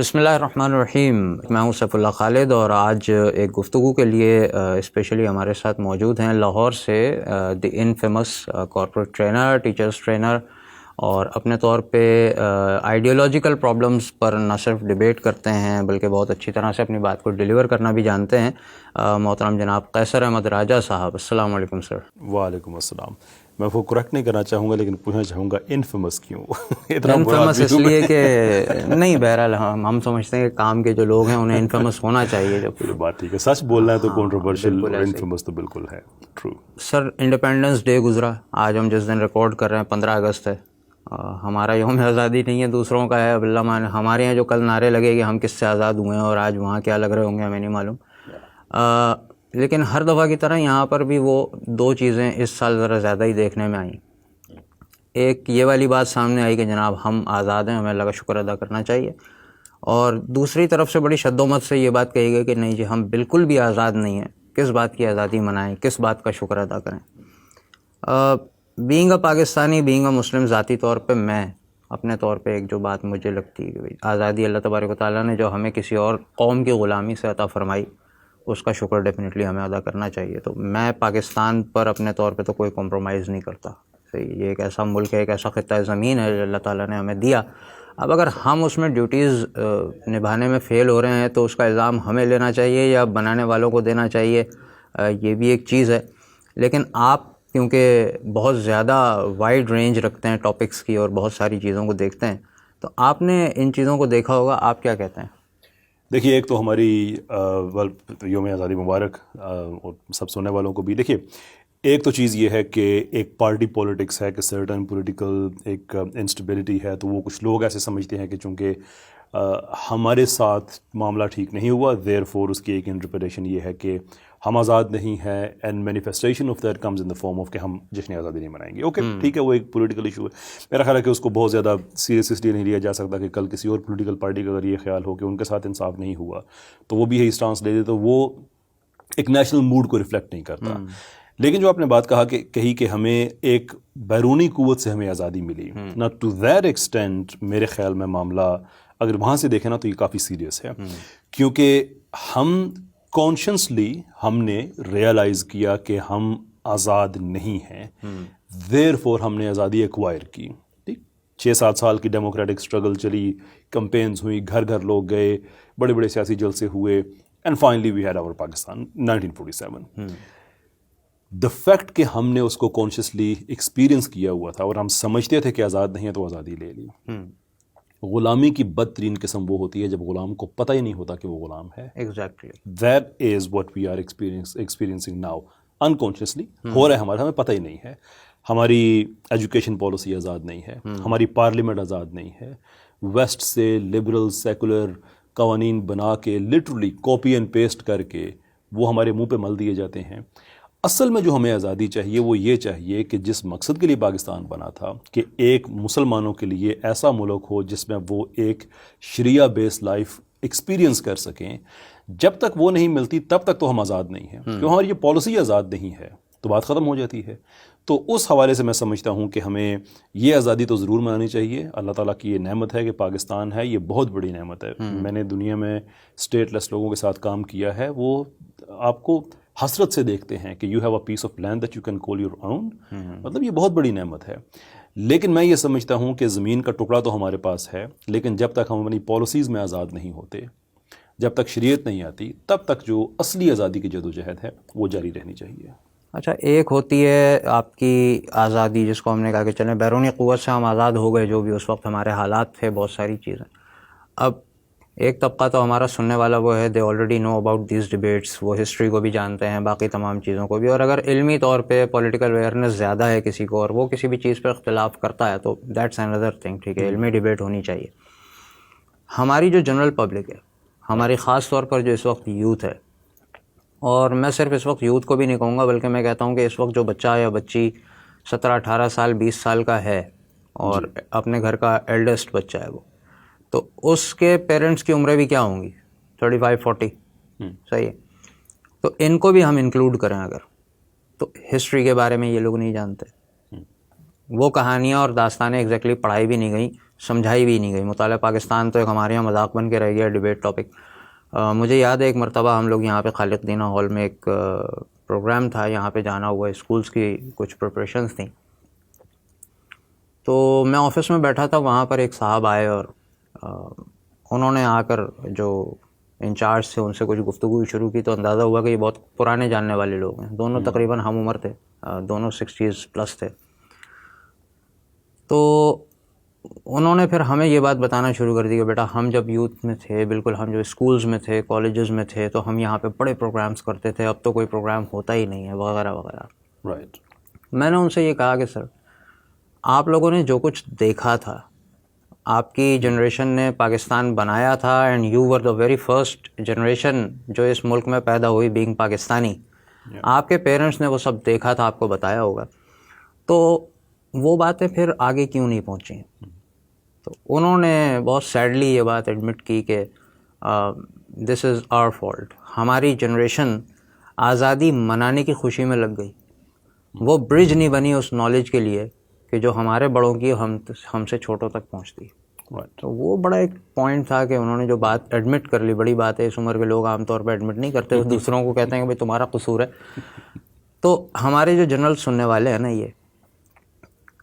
بسم اللہ الرحمن الرحیم. میں ہوں سیف اللہ خالد اور آج ایک گفتگو کے لیے اسپیشلی ہمارے ساتھ موجود ہیں لاہور سے دی انفیمس کارپوریٹ ٹرینر، ٹیچرز ٹرینر، اور اپنے طور پہ آئیڈیولوجیکل پرابلمس پر نہ صرف ڈیبیٹ کرتے ہیں بلکہ بہت اچھی طرح سے اپنی بات کو ڈیلیور کرنا بھی جانتے ہیں. محترم جناب قیصر احمد راجہ صاحب، السلام علیکم سر. وعلیکم السلام. میں وہ کریکٹ نہیں کرنا چاہوں گا لیکن پوچھنا چاہوں گا انفیمس کیوں؟ انفیمس اس لیے کہ نہیں، بہرحال ہم سمجھتے ہیں کہ کام کے جو لوگ ہیں انہیں انفیمس ہونا چاہیے. جو بات ٹھیک ہے، سچ بولنا ہے تو کنٹروورشل اور انفیمس تو بالکل ہے. ٹرو. سر، انڈیپینڈنس ڈے گزرا آج، ہم جس دن ریکارڈ کر رہے ہیں 15 اگست ہے. ہمارا یوم آزادی نہیں ہے، دوسروں کا ہے. باللہ مان ہمارے یہاں جو کل نعرے لگے کہ ہم کس سے آزاد ہوئے ہیں اور آج وہاں کیا لگ رہے ہوں گے ہمیں نہیں معلوم. لیکن ہر دفعہ کی طرح یہاں پر بھی وہ دو چیزیں اس سال ذرا زیادہ ہی دیکھنے میں آئیں. ایک یہ والی بات سامنے آئی کہ جناب ہم آزاد ہیں، ہمیں اللہ کا شکر ادا کرنا چاہیے، اور دوسری طرف سے بڑی شد و مت سے یہ بات کہی گئی کہ نہیں جی ہم بالکل بھی آزاد نہیں ہیں. کس بات کی آزادی منائیں، کس بات کا شکر ادا کریں؟ Being a Pakistani, being a Muslim, ذاتی طور پہ میں اپنے طور پہ ایک جو بات مجھے لگتی ہے کہ آزادی اللہ تبارک و تعالیٰ نے جو ہمیں کسی اور قوم کی غلامی سے عطا فرمائی اس کا شکر ڈیفینیٹلی ہمیں ادا کرنا چاہیے. تو میں پاکستان پر اپنے طور پہ تو کوئی کمپرومائز نہیں کرتا. یہ ایک ایسا ملک ہے، ایک ایسا خطہ زمین ہے جو اللہ تعالیٰ نے ہمیں دیا. اب اگر ہم اس میں ڈیوٹیز نبھانے میں فیل ہو رہے ہیں تو اس کا الزام ہمیں لینا چاہیے یا بنانے والوں کو دینا چاہیے، یہ بھی ایک چیز ہے. لیکن آپ کیونکہ بہت زیادہ وائڈ رینج رکھتے ہیں ٹاپکس کی اور بہت ساری چیزوں کو دیکھتے ہیں، تو آپ نے ان چیزوں کو دیکھا ہوگا، آپ کیا کہتے ہیں؟ دیکھیے، ایک تو ہماری یوم آزادی مبارک، اور سب سننے والوں کو بھی. دیکھیے، ایک تو چیز یہ ہے کہ ایک پارٹی پولیٹکس ہے کہ سرٹن پولیٹیکل ایک انسٹیبلٹی ہے، تو وہ کچھ لوگ ایسے سمجھتے ہیں کہ چونکہ ہمارے ساتھ معاملہ ٹھیک نہیں ہوا، دیر فور اس کی ایک انٹرپریٹیشن یہ ہے کہ ہم آزاد نہیں ہیں، and manifestation of that comes in the form of کہ ہم جشن آزادی نہیں منائیں گے. اوکے، ٹھیک ہے، وہ ایک پولیٹیکل ایشو ہے. میرا خیال ہے کہ اس کو بہت زیادہ سیریس اس لیے نہیں لیا جا سکتا کہ کل کسی اور پولیٹیکل پارٹی کا اگر یہ خیال ہو کہ ان کے ساتھ انصاف نہیں ہوا تو وہ بھی یہی اسٹانس لے دے، تو وہ ایک نیشنل موڈ کو ریفلیکٹ نہیں کرتا. لیکن جو آپ نے بات کہی کہ ہمیں ایک بیرونی قوت سے ہمیں آزادی ملی، نہ ٹو دیٹ ایکسٹینٹ میرے خیال میں معاملہ اگر وہاں سے دیکھیں نا تو یہ کافی سیریس ہے. کیونکہ ہم کانشیسلی ہم نے ریئلائز کیا کہ ہم آزاد نہیں ہیں، دیر فور ہم نے آزادی ایکوائر کی. 6-7 سال کی ڈیموکریٹک اسٹرگل چلی، کمپینز ہوئی، گھر گھر لوگ گئے، بڑے بڑے سیاسی جلسے ہوئے، and finally we had our Pakistan 1947. The fact کہ ہم نے اس کو کانشیسلی ایکسپیرئنس کیا ہوا تھا اور ہم سمجھتے تھے کہ آزاد نہیں ہے تو آزادی لے لی. غلامی کی بدترین قسم وہ ہوتی ہے جب غلام کو پتہ ہی نہیں ہوتا کہ وہ غلام ہے. Exactly. That is what we are experiencing now. Unconsciously ہو رہا ہے ہمارا، ہمیں پتہ ہی نہیں ہے. ہماری ایجوکیشن پالیسی آزاد نہیں ہے، ہماری پارلیمنٹ آزاد نہیں ہے. ویسٹ سے لبرل سیکولر قوانین بنا کے لٹرلی کاپی اینڈ پیسٹ کر کے وہ ہمارے منہ پہ مل دیے جاتے ہیں. اصل میں جو ہمیں آزادی چاہیے وہ یہ چاہیے کہ جس مقصد کے لیے پاکستان بنا تھا کہ ایک مسلمانوں کے لیے ایسا ملک ہو جس میں وہ ایک شریعہ بیس لائف ایکسپیرینس کر سکیں، جب تک وہ نہیں ملتی تب تک تو ہم آزاد نہیں ہیں. کیوں ہماری یہ پالیسی آزاد نہیں ہے تو بات ختم ہو جاتی ہے. تو اس حوالے سے میں سمجھتا ہوں کہ ہمیں یہ آزادی تو ضرور منانی چاہیے. اللہ تعالیٰ کی یہ نعمت ہے کہ پاکستان ہے، یہ بہت بڑی نعمت ہے. میں نے دنیا میں اسٹیٹ لیس لوگوں کے ساتھ کام کیا ہے، وہ آپ کو حسرت سے دیکھتے ہیں کہ you have a piece of land that you can call your own. مطلب یہ بہت بڑی نعمت ہے. لیکن میں یہ سمجھتا ہوں کہ زمین کا ٹکڑا تو ہمارے پاس ہے، لیکن جب تک ہم اپنی پالیسیز میں آزاد نہیں ہوتے، جب تک شریعت نہیں آتی، تب تک جو اصلی آزادی کی جدوجہد ہے وہ جاری رہنی چاہیے. اچھا، ایک ہوتی ہے آپ کی آزادی جس کو ہم نے کہا کہ چلیں بیرونی قوت سے ہم آزاد ہو گئے، جو بھی اس وقت ہمارے حالات تھے، بہت ساری چیزیں. اب ایک طبقہ تو ہمارا سننے والا وہ ہے، they already know about these debates, وہ ہسٹری کو بھی جانتے ہیں، باقی تمام چیزوں کو بھی. اور اگر علمی طور پہ پولیٹیکل اویئرنیس زیادہ ہے کسی کو اور وہ کسی بھی چیز پہ اختلاف کرتا ہے تو دیٹس اندر تھنگ. ٹھیک ہے، علمی ڈیبیٹ ہونی چاہیے. ہماری جو جنرل پبلک ہے، ہماری خاص طور پر جو اس وقت یوتھ ہے، اور میں صرف اس وقت یوتھ کو بھی نہیں کہوں گا بلکہ میں کہتا ہوں کہ اس وقت جو بچہ یا بچی 17-18 سال 20 سال کا ہے اور اپنے گھر کا ایلڈسٹ بچہ ہے، وہ تو اس کے پیرنٹس کی عمریں بھی کیا ہوں گی؟ 35-40. صحیح ہے. تو ان کو بھی ہم انکلوڈ کریں اگر، تو ہسٹری کے بارے میں یہ لوگ نہیں جانتے، وہ کہانیاں اور داستانیں ایگزیکٹلی پڑھائی بھی نہیں گئیں. سمجھائی بھی نہیں گئی. مطالعہ پاکستان تو ایک ہمارے یہاں مذاق بن کے رہ گیا ڈیبیٹ ٹاپک. مجھے یاد ہے ایک مرتبہ ہم لوگ یہاں پہ خالق دینہ ہال میں ایک پروگرام تھا, یہاں پہ جانا ہوا, اسکولس کی کچھ پریپریشنس تھیں. تو میں آفس میں بیٹھا تھا, وہاں پر ایک صاحب آئے اور انہوں نے آ کر جو انچارج تھے ان سے کچھ گفتگو شروع کی. تو اندازہ ہوا کہ یہ بہت پرانے جاننے والے لوگ ہیں, دونوں تقریباً ہم عمر تھے, دونوں 60s پلس تھے. تو انہوں نے پھر ہمیں یہ بات بتانا شروع کر دی کہ بیٹا ہم جب یوتھ میں تھے, بالکل ہم جو اسکولز میں تھے, کالجز میں تھے, تو ہم یہاں پہ بڑے پروگرامز کرتے تھے, اب تو کوئی پروگرام ہوتا ہی نہیں ہے وغیرہ وغیرہ. رائٹ. میں نے ان سے یہ کہا کہ سر آپ لوگوں نے جو کچھ دیکھا تھا, آپ کی جنریشن نے پاکستان بنایا تھا, and you were the very first generation جو اس ملک میں پیدا ہوئی بینگ پاکستانی. آپ کے پیرنٹس نے وہ سب دیکھا تھا, آپ کو بتایا ہوگا, تو وہ باتیں پھر آگے کیوں نہیں پہنچیں؟ تو انہوں نے بہت سیڈلی یہ بات ایڈمٹ کی کہ دس از آور فالٹ. ہماری جنریشن آزادی منانے کی خوشی میں لگ گئی, وہ برج نہیں بنی اس نالج کے لیے کہ جو ہمارے بڑوں کی ہم سے چھوٹوں تک پہنچتی. تو وہ بڑا ایک پوائنٹ تھا کہ انہوں نے جو بات ایڈمٹ کر لی. بڑی بات ہے, اس عمر کے لوگ عام طور پہ ایڈمٹ نہیں کرتے, دوسروں کو کہتے ہیں کہ بھائی تمہارا قصور ہے. تو ہمارے جو جنرل سننے والے ہیں نا, یہ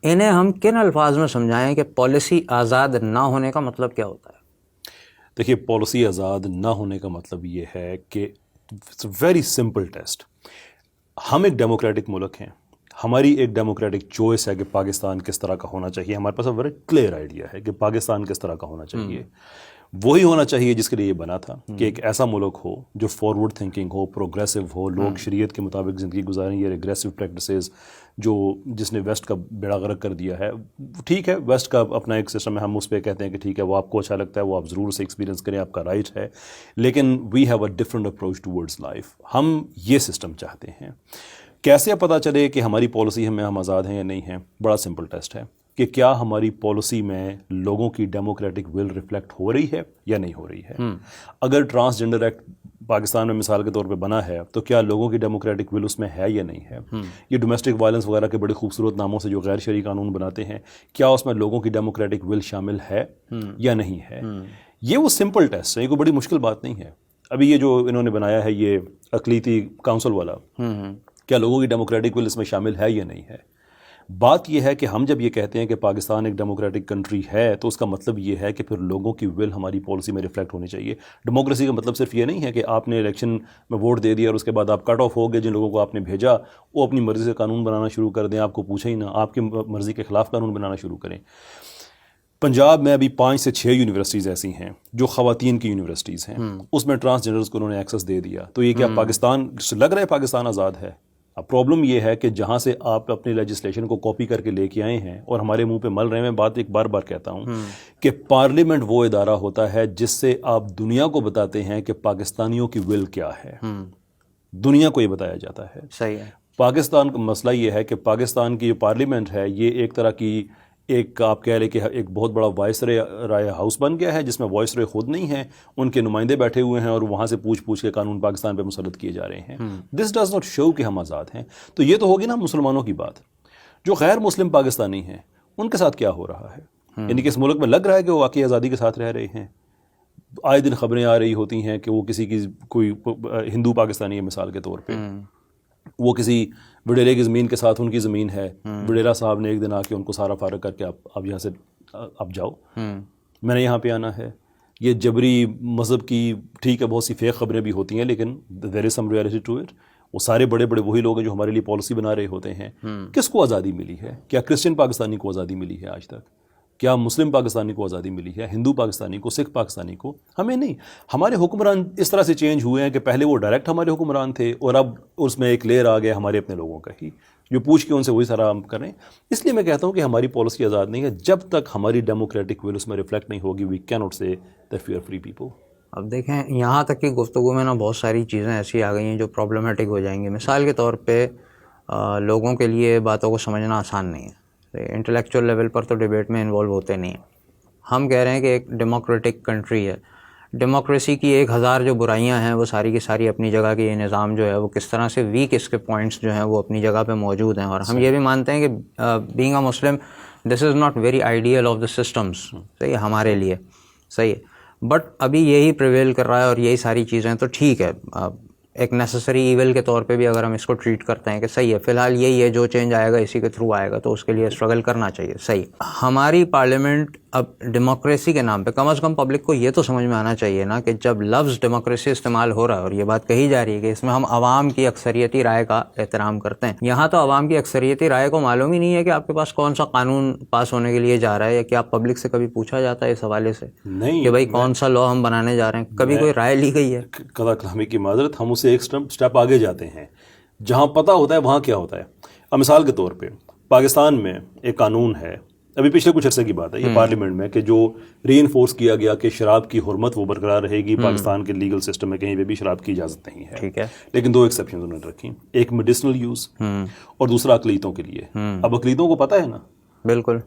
انہیں ہم کن الفاظ میں سمجھائیں کہ پالیسی آزاد نہ ہونے کا مطلب کیا ہوتا ہے؟ دیکھیے, پالیسی آزاد نہ ہونے کا مطلب یہ ہے کہ ویری سمپل ٹیسٹ. ہم ایک ڈیموکریٹک ملک ہیں, ہماری ایک ڈیموکریٹک چوائس ہے کہ پاکستان کس طرح کا ہونا چاہیے. ہمارے پاس ویری کلیئر آئیڈیا ہے کہ پاکستان کس طرح کا ہونا چاہیے. وہی ہونا چاہیے جس کے لیے یہ بنا تھا, کہ ایک ایسا ملک ہو جو فارورڈ تھنکنگ ہو, پروگریسو ہو, لوگ شریعت کے مطابق زندگی گزاریں. یہ ریگریسو پریکٹسز جس نے ویسٹ کا بیڑا غرق کر دیا ہے, ٹھیک ہے, ویسٹ کا اپنا ایک سسٹم ہے, ہم اس پہ کہتے ہیں کہ ٹھیک ہے وہ آپ کو اچھا لگتا ہے, وہ آپ ضرور سے ایکسپیرینس کریں, آپ کا رائٹ ہے, لیکن we have a different approach towards life. ہم یہ سسٹم چاہتے ہیں. کیسے پتہ چلے کہ ہماری پالیسی میں ہم آزاد ہیں یا نہیں ہیں؟ بڑا سمپل ٹیسٹ ہے کہ کیا ہماری پالیسی میں لوگوں کی ڈیموکریٹک ول ریفلیکٹ ہو رہی ہے یا نہیں ہو رہی ہے. اگر ٹرانسجنڈر ایکٹ پاکستان میں مثال کے طور پہ بنا ہے تو کیا لوگوں کی ڈیموکریٹک ول اس میں ہے یا نہیں ہے. یہ ڈومیسٹک وائلنس وغیرہ کے بڑے خوبصورت ناموں سے جو غیر شرعی قانون بناتے ہیں, کیا اس میں لوگوں کی ڈیموکریٹک ول شامل ہے یا نہیں ہے. یہ وہ سمپل ٹیسٹ ہے, یہ کوئی بڑی مشکل بات نہیں ہے. ابھی یہ جو انہوں نے بنایا ہے یہ اقلیتی کونسل والا, کیا لوگوں کی ڈیموکریٹک ول اس میں شامل ہے یا نہیں ہے. بات یہ ہے کہ ہم جب یہ کہتے ہیں کہ پاکستان ایک ڈیموکریٹک کنٹری ہے تو اس کا مطلب یہ ہے کہ پھر لوگوں کی ول ہماری پالیسی میں ریفلیکٹ ہونی چاہیے. ڈیموکریسی کا مطلب صرف یہ نہیں ہے کہ آپ نے الیکشن میں ووٹ دے دیا اور اس کے بعد آپ کٹ آف ہو گئے, جن لوگوں کو آپ نے بھیجا وہ اپنی مرضی سے قانون بنانا شروع کر دیں, آپ کو پوچھیں ہی نہ, آپ کی مرضی کے خلاف قانون بنانا شروع کریں. پنجاب میں ابھی 5 سے 6 یونیورسٹیز ایسی ہیں جو خواتین کی یونیورسٹیز ہیں, اس میں ٹرانسجنڈرز کو انہوں نے ایکسس دے دیا. تو یہ کیا پاکستان لگ رہا ہے پاکستان آزاد ہے؟ اب پرابلم یہ ہے کہ جہاں سے آپ اپنی لیجسلیشن کو کاپی کر کے لے کے آئے ہیں اور ہمارے منہ پہ مل رہے ہیں, میں بات ایک بار بار کہتا ہوں کہ پارلیمنٹ وہ ادارہ ہوتا ہے جس سے آپ دنیا کو بتاتے ہیں کہ پاکستانیوں کی ول کیا ہے. دنیا کو یہ بتایا جاتا ہے. صحیح ہے. پاکستان کا مسئلہ یہ ہے کہ پاکستان کی جو پارلیمنٹ ہے یہ ایک طرح کی ایک آپ کہہ لیں کہ ایک بہت بڑا وائس رائے ہاؤس بن گیا ہے, جس میں وائس رائے خود نہیں ہے, ان کے نمائندے بیٹھے ہوئے ہیں اور وہاں سے پوچھ کے قانون پاکستان پہ مسلط کیے جا رہے ہیں. دس ڈز ناٹ شو کہ ہم آزاد ہیں. تو یہ تو ہوگی نا مسلمانوں کی بات. جو غیر مسلم پاکستانی ہیں ان کے ساتھ کیا ہو رہا ہے؟ یعنی کہ اس ملک میں لگ رہا ہے کہ وہ واقعی آزادی کے ساتھ رہ رہے ہیں. آئے دن خبریں آ رہی ہوتی ہیں کہ وہ کسی کی کوئی ہندو پاکستانی ہے مثال کے طور پہ, وہ کسی وڈیرے کی زمین کے ساتھ ان کی زمین ہے, وڈیرا صاحب نے ایک دن آ کے ان کو سارا فارغ کر کے آپ یہاں سے اب جاؤ, میں نے یہاں پہ آنا ہے. یہ جبری مذہب کی ٹھیک ہے بہت سی فیک خبریں بھی ہوتی ہیں, لیکن دیر از سم ریئلٹی ٹو اٹ. وہ سارے بڑے بڑے وہی لوگ ہیں جو ہمارے لیے پالیسی بنا رہے ہوتے ہیں. کس کو آزادی ملی ہے؟ کیا کرسچن پاکستانی کو آزادی ملی ہے آج تک؟ کیا مسلم پاکستانی کو آزادی ملی ہے؟ ہندو پاکستانی کو, سکھ پاکستانی کو؟ ہمیں نہیں. ہمارے حکمران اس طرح سے چینج ہوئے ہیں کہ پہلے وہ ڈائریکٹ ہمارے حکمران تھے اور اب اس میں ایک لیئر آ گیا ہمارے اپنے لوگوں کا ہی, جو پوچھ کے ان سے وہی سارا ہم کریں. اس لیے میں کہتا ہوں کہ ہماری پالیسی آزاد نہیں ہے جب تک ہماری ڈیموکریٹک ول اس میں ریفلیکٹ نہیں ہوگی. We can not say that we are free people. اب دیکھیں یہاں تک کی گفتگو میں نا بہت ساری چیزیں ایسی آ گئی ہیں جو پرابلمٹک ہو جائیں گی. مثال کے طور پہ لوگوں کے لیے باتوں کو سمجھنا آسان نہیں ہے. انٹلیکچوئل لیول پر تو ڈیبیٹ میں انوالو ہوتے نہیں ہیں. ہم کہہ رہے ہیں کہ ایک ڈیموکریٹک کنٹری ہے, ڈیموکریسی کی 1000 جو برائیاں ہیں وہ ساری کی ساری اپنی جگہ کی, یہ نظام جو ہے وہ کس طرح سے ویک اس کے پوائنٹس جو ہیں وہ اپنی جگہ پہ موجود ہیں. اور ہم یہ بھی مانتے ہیں کہ being a Muslim this is not very ideal of the systems. صحیح ہے ہمارے لیے, صحیح ہے, بٹ ابھی یہی پریویل کر رہا ہے اور یہی ساری چیزیں, تو ٹھیک ہے, ایک نیسسری ایول کے طور پہ بھی اگر ہم اس کو ٹریٹ کرتے ہیں کہ صحیح ہے, فی الحال یہی ہے, جو چینج آئے گا اسی کے تھرو آئے گا, تو اس کے لیے اسٹرگل کرنا چاہیے. صحیح, ہماری پارلیمنٹ اب ڈیموکریسی کے نام پہ کم از کم پبلک کو یہ تو سمجھ میں آنا چاہیے نا کہ جب لفظ ڈیموکریسی استعمال ہو رہا ہے اور یہ بات کہی جا رہی ہے کہ اس میں ہم عوام کی اکثریتی رائے کا احترام کرتے ہیں, یہاں تو عوام کی اکثریتی رائے کو معلوم ہی نہیں ہے کہ آپ کے پاس کون سا قانون پاس ہونے کے لیے جا رہا ہے, یا کیا پبلک سے کبھی پوچھا جاتا ہے اس حوالے سے نہیں کہ بھائی کون سا لا ہم بنانے جا رہے ہیں, کبھی کوئی رائے لی گئی ہے؟ قضا کلامی کی معذرت, ہم اسے ایک سٹیپ آگے جاتے ہیں. جہاں پتہ ہوتا ہے وہاں کیا ہوتا ہے. اب مثال کے طور پہ پاکستان میں ایک قانون ہے, ابھی پچھلے کچھ عرصے کی بات ہے یہ پارلیمنٹ میں, کہ جو ری انفورس کیا گیا کہ شراب کی حرمت وہ برقرار رہے گی, پاکستان کے لیگل سسٹم میں کہیں پہ بھی شراب کی اجازت نہیں ہے. ٹھیک ہے, لیکن 2 ایکسیپشنز انہوں نے رکھی, ایک میڈیسنل یوز اور دوسرا اقلیتوں کے لیے. اب اقلیتوں کو پتہ ہے نا, بالکل,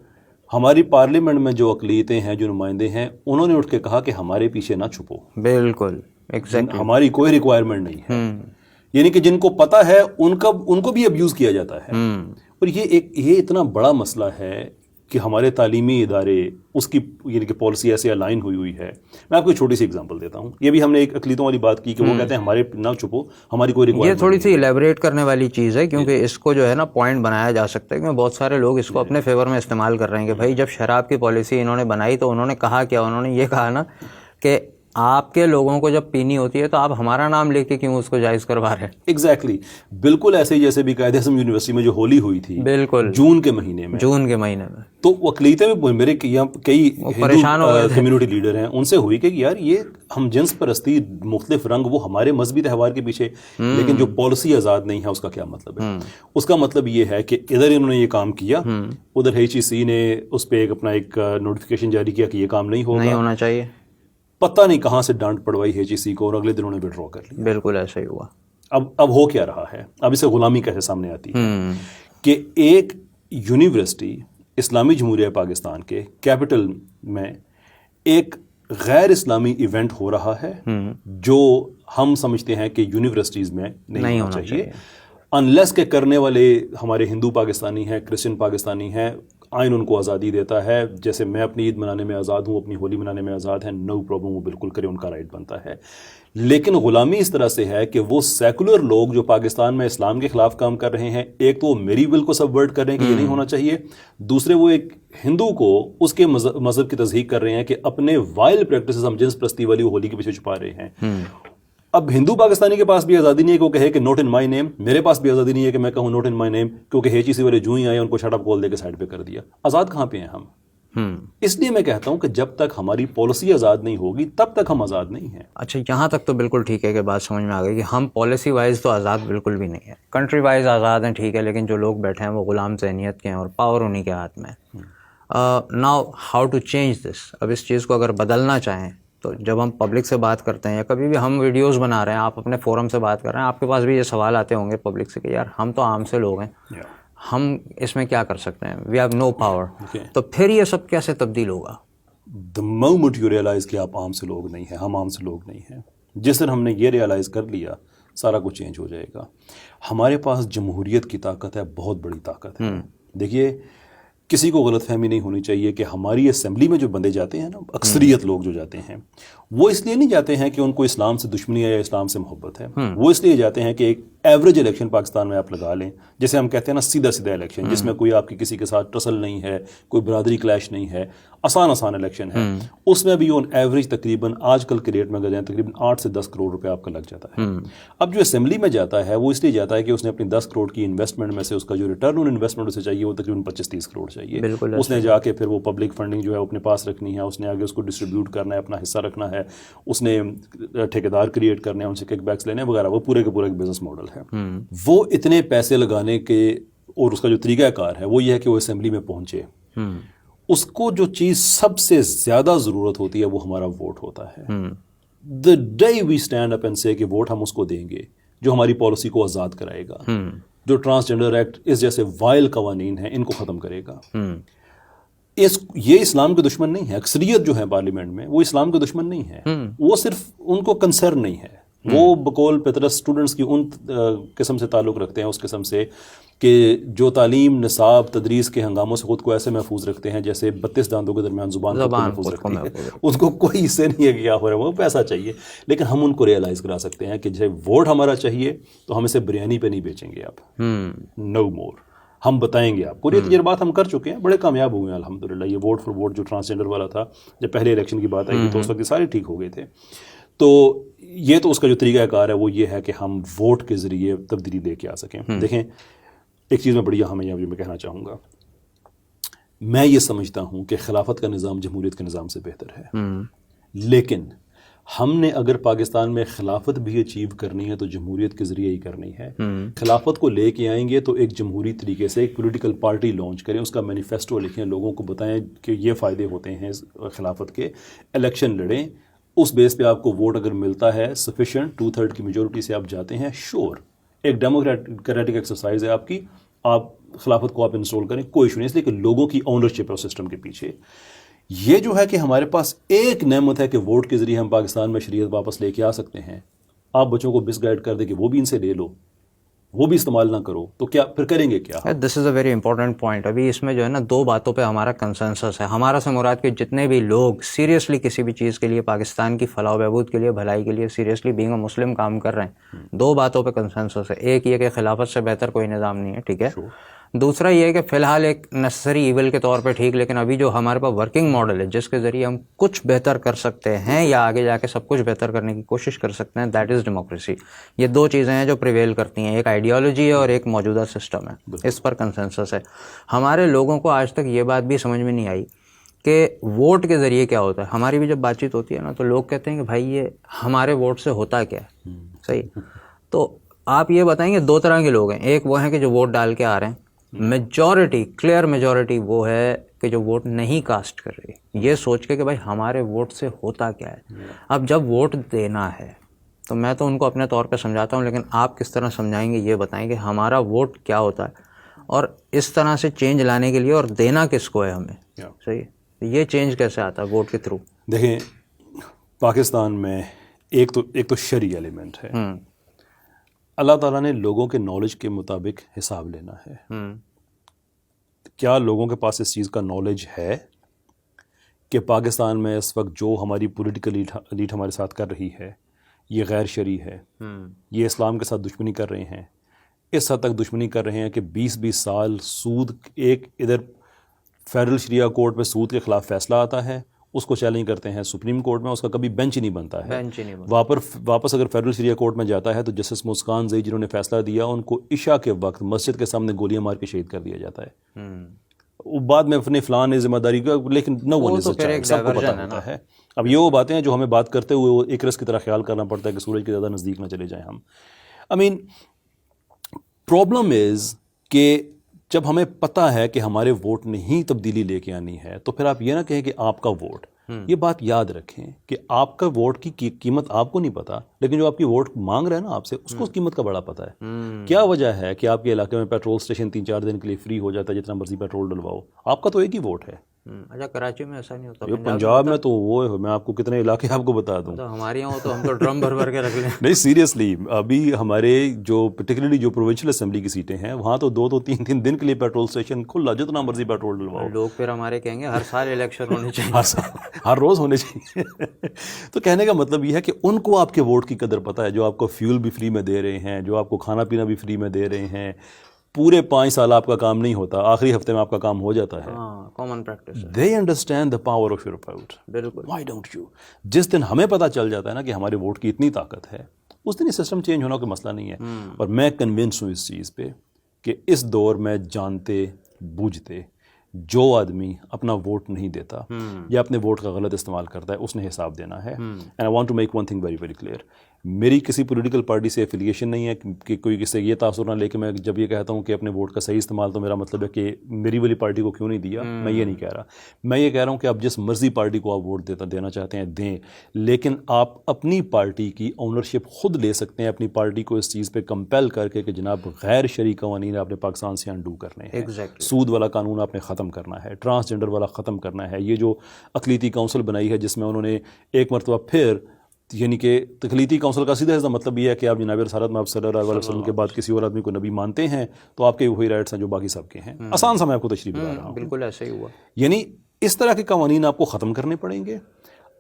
ہماری پارلیمنٹ میں جو اقلیتیں ہیں, جو نمائندے ہیں, انہوں نے اٹھ کے کہا کہ ہمارے پیچھے نہ چھپو, بالکل, ایگزیکٹلی, ہماری کوئی ریکوائرمنٹ نہیں ہے. یعنی کہ جن کو پتہ ہے ان کو بھی ابیوز کیا جاتا ہے. اور یہ اتنا بڑا مسئلہ ہے کہ ہمارے تعلیمی ادارے اس کی یعنی کہ پالیسی ایسے الائن ہوئی ہے. میں آپ کو ایک چھوٹی سی اگزامپل دیتا ہوں. یہ بھی ہم نے ایک اقلیتوں والی بات کی کہ وہ کہتے ہیں ہمارے نہ چھپو, ہماری کوئی ریکوائرمنٹ. یہ تھوڑی سی الیبوریٹ کرنے والی چیز ہے, کیونکہ اس کو جو ہے نا پوائنٹ بنایا جا سکتا ہے, کیونکہ بہت سارے لوگ اس کو اپنے فیور میں استعمال کر رہے ہیں کہ بھائی جب شراب کی پالیسی انہوں نے بنائی تو انہوں نے کہا کیا, انہوں نے یہ کہا نا کہ آپ کے لوگوں کو جب پینی ہوتی ہے تو آپ ہمارا نام لے کے کیوں اس کو جائز کروا رہے ہیں. ایگزیکٹلی, بالکل ایسے ہی جیسے بھی قائد اعظم یونیورسٹی میں جو ہولی ہوئی تھی, بالکل, جون کے مہینے میں, تو اقلیتیں میں میرے کئی پریشان ہو گئے کمیونٹی لیڈر ہیں, ان سے ہوئی کہ یار یہ ہم جنس پرستی مختلف رنگ وہ ہمارے مذہبی تہوار کے پیچھے, لیکن جو پالیسی آزاد نہیں ہے اس کا کیا مطلب ہے. اس کا مطلب یہ ہے کہ ادھر انہوں نے یہ کام کیا, ادھر HEC نے اس پہ اپنا ایک نوٹیفیکیشن جاری کیا کہ یہ کام نہیں ہونا چاہیے. پتہ نہیں کہاں سے ڈانٹ پڑوائی HEC کو, اور اگلے دن انہوں نے وڈرا کر لیا. بالکل ایسا ہی ہوا. اب ہو کیا رہا ہے, اب اسے غلامی کیسے سامنے آتی ہے کہ ایک یونیورسٹی اسلامی جمہوریہ پاکستان کے کیپٹل میں ایک غیر اسلامی ایونٹ ہو رہا ہے جو ہم سمجھتے ہیں کہ یونیورسٹیز میں نہیں ہونا چاہیے, انلیس کہ کرنے والے ہمارے ہندو پاکستانی ہیں, کرسچن پاکستانی ہیں, آئین ان کو آزادی دیتا ہے. جیسے میں اپنی عید منانے میں آزاد ہوں, اپنی ہولی منانے میں آزاد ہیں, نو پرابلم, وہ بالکل کرے, ان کا رائٹ بنتا ہے. لیکن غلامی اس طرح سے ہے کہ وہ سیکولر لوگ جو پاکستان میں اسلام کے خلاف کام کر رہے ہیں, ایک تو وہ میری ول کو سبورٹ کر رہے ہیں کہ یہ نہیں ہونا چاہیے, دوسرے وہ ایک ہندو کو اس کے مذہب کی تصدیق کر رہے ہیں کہ اپنے وائلڈ پریکٹسز ہم جنس پرستی والی ہولی کے پیچھے چھپا رہے ہیں. اب ہندو پاکستانی کے پاس بھی آزادی نہیں ہے کہ وہ کہے کہ نوٹ ان مائی نیم, میرے پاس بھی آزادی نہیں ہے کہ میں کہوں نوٹ ان مائی نیم, کیونکہ HEC والے جو ہی آئے ان کو شٹ اپ کال دے کے سائڈ پہ کر دیا. آزاد کہاں پہ ہیں ہم؟ اس لیے میں کہتا ہوں کہ جب تک ہماری پالیسی آزاد نہیں ہوگی تب تک ہم آزاد نہیں ہیں. اچھا, یہاں تک تو بالکل ٹھیک ہے کہ بات سمجھ میں آ گئی کہ ہم پالیسی وائز تو آزاد بالکل بھی نہیں ہے, کنٹری وائز آزاد ہیں ٹھیک ہے, لیکن جو لوگ بیٹھے ہیں وہ غلام ذہنیت کے ہیں اور پاور انہیں کے ہاتھ میں. Now how to change this. اب اس چیز کو اگر بدلنا چاہیں تو جب ہم پبلک سے بات کرتے ہیں یا کبھی بھی ہم ویڈیوز بنا رہے ہیں, آپ اپنے فورم سے بات کر رہے ہیں, آپ کے پاس بھی یہ سوال آتے ہوں گے پبلک سے کہ یار ہم تو عام سے لوگ ہیں, ہم اس میں کیا کر سکتے ہیں, وی ہیو نو پاور. تو پھر یہ سب کیسے تبدیل ہوگا؟ the moment you realize کہ آپ عام سے لوگ نہیں ہیں, ہم عام سے لوگ نہیں ہیں, جس دن ہم نے یہ ریئلائز کر لیا سارا کچھ چینج ہو جائے گا. ہمارے پاس جمہوریت کی طاقت ہے, بہت بڑی طاقت ہے. دیکھیے, کسی کو غلط فہمی نہیں ہونی چاہیے کہ ہماری اسمبلی میں جو بندے جاتے ہیں نا, اکثریت لوگ جو جاتے ہیں, وہ اس لیے نہیں جاتے ہیں کہ ان کو اسلام سے دشمنی ہے یا اسلام سے محبت ہے. وہ اس لیے جاتے ہیں کہ ایک ایوریج الیکشن پاکستان میں آپ لگا لیں, جیسے ہم کہتے ہیں نا سیدھا سیدھا الیکشن, جس میں کوئی آپ کی کسی کے ساتھ ٹسل نہیں ہے, کوئی برادری کلیش نہیں ہے, آسان الیکشن ہے. اس میں بھی آن ایوریج تقریباً آج کل کے ریٹ میں اگر جائیں تقریباً 8 سے 10 کروڑ روپے آپ کا لگ جاتا ہے. اب جو اسمبلی میں جاتا ہے وہ اس لیے جاتا ہے کہ اس نے اپنی 10 کروڑ کی انویسٹمنٹ میں سے اس کا جو ریٹرن آن انویسٹمنٹ اسے چاہیے وہ تقریباً 25-30 کروڑ چاہیے. اس نے جا کے پھر وہ پبلک فنڈنگ جو ہے اپنے پاس رکھنی ہے, اس نے آگے اس کو ڈسٹریبیوٹ کرنا ہے, اپنا حصہ رکھنا ہے, اس نے ٹھیکیدار کریٹ کرنے ہیں, ان سے کک بیکس لینے وغیرہ. وہ پورے کے پورے ایک بزنس ماڈل ہے. وہ اتنے پیسے لگانے کے اور اس کا جو طریقہ کار ہے وہ یہ ہے کہ وہ اسمبلی میں پہنچے. اس کو جو چیز سب سے زیادہ ضرورت ہوتی ہے وہ ہمارا ووٹ ہوتا ہے. the day we stand up and say کہ ووٹ ہم اس کو دیں گے جو ہماری پالیسی کو آزاد کرائے گا, جو ٹرانسجنڈر ایکٹ, اس جیسے وائل قوانین ہیں, ان کو ختم کرے گا. یہ اسلام کے دشمن نہیں ہے. اکثریت جو ہے پارلیمنٹ میں وہ اسلام کے دشمن نہیں ہے, وہ صرف ان کو کنسرن نہیں ہے. وہ بقول پطرس اسٹوڈنٹس کی ان قسم سے تعلق رکھتے ہیں، اس قسم سے کہ جو تعلیم، نصاب، تدریس کے ہنگاموں سے خود کو ایسے محفوظ رکھتے ہیں جیسے 32 دانتوں کے درمیان زبان خود کو محفوظ رکھتی ہے. ان کو کوئی اس سے نہیں ہے کہ کیا ہو رہا ہے، وہ پیسہ چاہیے. لیکن ہم ان کو ریئلائز کرا سکتے ہیں کہ جب ووٹ ہمارا چاہیے تو ہم اسے بریانی پہ نہیں بیچیں گے آپ، نو مور. ہم بتائیں گے آپ کو. یہ تجربات ہم کر چکے ہیں، بڑے کامیاب ہوئے ہیں الحمدللہ. یہ ووٹ فار ووٹ جو ٹرانسجنڈر والا تھا، جب پہلے الیکشن کی بات آئی تھی تو اس وقت یہ سارے ٹھیک ہو گئے تھے. تو یہ تو اس کا جو طریقہ کار ہے وہ یہ ہے کہ ہم ووٹ کے ذریعے تبدیلی لے کے آ سکیں. دیکھیں ایک چیز میں بڑی اہم ہے یہاں میں کہنا چاہوں گا، میں یہ سمجھتا ہوں کہ خلافت کا نظام جمہوریت کے نظام سے بہتر ہے، لیکن ہم نے اگر پاکستان میں خلافت بھی اچیو کرنی ہے تو جمہوریت کے ذریعے ہی کرنی ہے. خلافت کو لے کے آئیں گے تو ایک جمہوری طریقے سے ایک پولیٹیکل پارٹی لانچ کریں، اس کا مینیفیسٹو لکھیں، لوگوں کو بتائیں کہ یہ فائدے ہوتے ہیں خلافت کے، الیکشن لڑیں. اس بیس پہ آپ کو ووٹ اگر ملتا ہے سفیشینٹ 2/3 کی میجورٹی سے آپ جاتے ہیں، شور ایک ڈیموکریٹک ایکسرسائز ہے آپ کی، آپ خلافت کو آپ انسٹال کریں، کوئی ایشو نہیں. اس لیے کہ لوگوں کی اونرشپ ہے اس سسٹم کے پیچھے. یہ جو ہے کہ ہمارے پاس ایک نعمت ہے کہ ووٹ کے ذریعے ہم پاکستان میں شریعت واپس لے کے آ سکتے ہیں. آپ بچوں کو مس گائیڈ کر دیں کہ وہ بھی ان سے لے لو، وہ بھی استعمال نہ کرو، تو کیا پھر کریں گے کیا؟ دس از اے ویری امپورٹنٹ پوائنٹ. ابھی اس میں جو ہے نا 2 باتوں پہ ہمارا کنسنسس ہے. ہمارا سے مراد کہ جتنے بھی لوگ سیریسلی کسی بھی چیز کے لیے، پاکستان کی فلاح و بہبود کے لیے، بھلائی کے لیے سیریسلی بینگ اے مسلم کام کر رہے ہیں، 2 باتوں پہ کنسنسس ہے. ایک یہ کہ خلافت سے بہتر کوئی نظام نہیں ہے، ٹھیک ہے. دوسرا یہ ہے کہ فی الحال ایک نیسسری ایول کے طور پہ ٹھیک، لیکن ابھی جو ہمارے پاس ورکنگ ماڈل ہے جس کے ذریعے ہم کچھ بہتر کر سکتے ہیں یا آگے جا کے سب کچھ بہتر کرنے کی کوشش کر سکتے ہیں، دیٹ از ڈیموکریسی. یہ 2 چیزیں ہیں جو پریویل کرتی ہیں، ایک آئیڈیالوجی ہے اور ایک موجودہ سسٹم ہے. اس پر کنسنسس ہے. ہمارے لوگوں کو آج تک یہ بات بھی سمجھ میں نہیں آئی کہ ووٹ کے ذریعے کیا ہوتا ہے. ہماری بھی جب بات چیت ہوتی ہے نا تو لوگ کہتے ہیں کہ بھائی یہ ہمارے ووٹ سے ہوتا کیا ہے. صحیح. تو آپ یہ بتائیں گے 2 طرح کے لوگ ہیں. ایک وہ ہیں کہ جو ووٹ ڈال کے آ رہے ہیں، میجورٹی، کلیئر میجورٹی وہ ہے کہ جو ووٹ نہیں کاسٹ کر رہی، یہ سوچ کے کہ بھائی ہمارے ووٹ سے ہوتا کیا ہے. اب جب ووٹ دینا ہے تو میں تو ان کو اپنے طور پہ سمجھاتا ہوں، لیکن آپ کس طرح سمجھائیں گے یہ بتائیں کہ ہمارا ووٹ کیا ہوتا ہے اور اس طرح سے چینج لانے کے لیے، اور دینا کس کو ہے ہمیں. صحیح. یہ چینج کیسے آتا ہے ووٹ کے تھرو؟ دیکھیں پاکستان میں ایک تو شرعی ایلیمنٹ ہے. اللہ تعالیٰ نے لوگوں کے نالج کے مطابق حساب لینا ہے. کیا لوگوں کے پاس اس چیز کا نالج ہے کہ پاکستان میں اس وقت جو ہماری پولیٹیکل ایلیٹ ہمارے ساتھ کر رہی ہے یہ غیر شرعی ہے، یہ اسلام کے ساتھ دشمنی کر رہے ہیں، اس حد تک دشمنی کر رہے ہیں کہ 20 سال سود، ایک ادھر فیڈرل شریعہ کورٹ میں سود کے خلاف فیصلہ آتا ہے، اس کو چیلنج کرتے ہیں سپریم کورٹ میں، اس کا کبھی بینچ ہی نہیں بنتا ہے. واپس اگر فیڈرل شریعہ کورٹ میں جاتا ہے تو جسٹس مسکان زئی جنہوں نے فیصلہ دیا ان کو عشاء کے وقت مسجد کے سامنے گولیاں مار کے شہید کر دیا جاتا ہے. بعد میں اپنے فلاں نے ذمہ داری کا، لیکن نو ون از اے چائلڈ، سب کو پتہ ہوتا ہے. اب یہ وہ باتیں ہیں جو ہمیں بات کرتے ہوئے وہ ایک رس کی طرح خیال کرنا پڑتا ہے کہ سورج کے زیادہ نزدیک نہ چلے جائیں ہم. پرابلم از کہ جب ہمیں پتہ ہے کہ ہمارے ووٹ نے ہی تبدیلی لے کے آنی ہے تو پھر آپ یہ نہ کہیں کہ آپ کا ووٹ. یہ بات یاد رکھیں کہ آپ کا ووٹ کی قیمت آپ کو نہیں پتا، لیکن جو آپ کی ووٹ مانگ رہا ہے نا آپ سے، اس کو اس قیمت کا بڑا پتہ ہے. کیا وجہ ہے کہ آپ کے علاقے میں پیٹرول اسٹیشن 3-4 دن کے لیے فری ہو جاتا ہے، جتنا مرضی پیٹرول ڈلواؤ، آپ کا تو ایک ہی ووٹ ہے. اچھا کراچی میں ایسا نہیں ہوتا؟ پنجاب میں تو وہ میں آپ کو کتنے علاقے آپ کو بتا دوں. ہمارے یہاں تو ہم تو ڈرم بھر کے رکھ لیں. نہیں سیریسلی، ابھی ہمارے جو پرٹیکولرلی جو پروونشل اسمبلی کی سیٹیں ہیں وہاں تو 2-3 دن کے لیے پیٹرول اسٹیشن کھلا، جتنا مرضی پیٹرول ڈلواؤ. لوگ پھر ہمارے کہیں گے ہر سال الیکشن ہونے چاہیے، ہر روز ہونے چاہیے. تو کہنے کا مطلب یہ ہے کہ ان کو آپ کے ووٹ کی قدر پتہ ہے، جو آپ کو فیول بھی فری میں دے رہے ہیں، جو آپ کو کھانا پینا بھی فری میں دے رہے ہیں. پورے 5 سال آپ کا کام نہیں ہوتا، آخری ہفتے میں آپ کا کام ہو جاتا ہے. Common practice. They understand the power of your vote. بالکل. Why don't you? جس دن ہمیں پتہ چل جاتا ہے نا کہ ہمارے ووٹ کی اتنی طاقت ہے، اس دن یہ سسٹم چینج ہونا کوئی مسئلہ نہیں ہے. اور میں کنونس ہوں اس چیز پہ کہ اس دور میں جانتے بوجھتے جو آدمی اپنا ووٹ نہیں دیتا یا اپنے ووٹ کا غلط استعمال کرتا ہے اس نے حساب دینا ہے. And I want to make one thing very very clear. میری کسی پولیٹیکل پارٹی سے ایفیلیشن نہیں ہے کہ کوئی کسی سے یہ تاثر نہ لے کے میں جب یہ کہتا ہوں کہ اپنے ووٹ کا صحیح استعمال، تو میرا مطلب ہے کہ میری والی پارٹی کو کیوں نہیں دیا. میں یہ نہیں کہہ رہا. میں یہ کہہ رہا ہوں کہ آپ جس مرضی پارٹی کو آپ ووٹ دینا چاہتے ہیں دیں، لیکن آپ اپنی پارٹی کی اونرشپ خود لے سکتے ہیں. اپنی پارٹی کو اس چیز پہ کمپیل کر کے کہ جناب غیر شرعی قوانین آپ نے پاکستان سے انڈو کرنے ہیں. سود والا قانون آپ نے ختم کرنا ہے، ٹرانسجنڈر والا ختم کرنا ہے. یہ جو اقلیتی کونسل بنائی ہے جس میں انہوں نے ایک مرتبہ پھر یعنی کہ تخلیقی کونسل کا سیدھا مطلب یہ ہے کہ آپ جناب رسالت میں صلی اللہ علیہ وسلم کے بعد کسی اور آدمی کو نبی مانتے ہیں تو آپ کے وہی رائٹس ہیں جو باقی سب کے ہیں. آسان سا میں آپ کو تشریح بتا رہا ہوں. بالکل ایسے ہی ہوا. یعنی اس طرح کے قوانین آپ کو ختم کرنے پڑیں گے.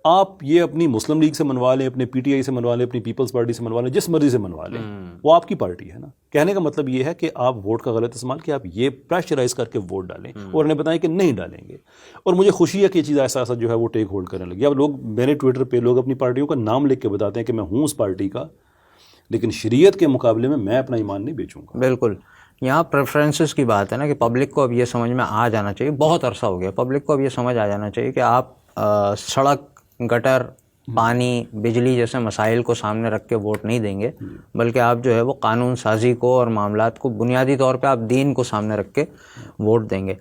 آپ یہ اپنی مسلم لیگ سے منوا لیں, اپنے پی ٹی آئی سے منوا لیں, اپنی پیپلز پارٹی سے منوا لیں, جس مرضی سے منوا لیں, وہ آپ کی پارٹی ہے نا. کہنے کا مطلب یہ ہے کہ آپ ووٹ کا غلط استعمال کہ آپ یہ پریشرائز کر کے ووٹ ڈالیں اور انہیں بتائیں کہ نہیں ڈالیں گے. اور مجھے خوشی ہے کہ یہ چیز ایسا ایسا جو ہے وہ ٹیک ہولڈ کرنے لگی. اب لوگ میرے ٹویٹر پہ لوگ اپنی پارٹیوں کا نام لکھ کے بتاتے ہیں کہ میں ہوں اس پارٹی کا, لیکن شریعت کے مقابلے میں اپنا ایمان نہیں بیچوں گا. بالکل. یہاں پریفرنسز کی بات ہے نا کہ پبلک کو اب یہ سمجھ میں آ جانا چاہیے, بہت عرصہ ہو گیا, پبلک کو اب یہ سمجھ آ جانا چاہیے کہ آپ سڑک, گٹر, پانی, بجلی جیسے مسائل کو سامنے رکھ کے ووٹ نہیں دیں گے, بلکہ آپ جو ہے وہ قانون سازی کو اور معاملات کو بنیادی طور پہ آپ دین کو سامنے رکھ کے ووٹ دیں گے.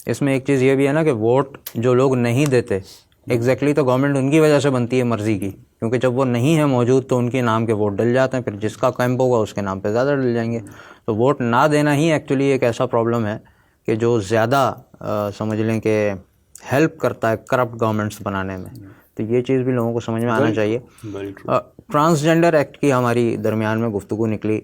اس میں ایک چیز یہ بھی ہے نا کہ ووٹ جو لوگ نہیں دیتے ایگزیکٹلی تو گورنمنٹ ان کی وجہ سے بنتی ہے مرضی کی, کیونکہ جب وہ نہیں ہے موجود تو ان کے نام کے ووٹ ڈل جاتے ہیں, پھر جس کا کیمپ ہوگا اس کے نام پہ زیادہ ڈل جائیں گے. تو ووٹ نہ دینا ہی ایکچولی ایک ایسا پرابلم ہے کہ جو زیادہ سمجھ لیں کہ ہیلپ کرتا ہے کرپٹ گورنمنٹس بنانے میں. تو یہ چیز بھی لوگوں کو سمجھ میں آنا چاہیے. ٹرانسجینڈر ایکٹ کی ہماری درمیان میں گفتگو نکلی.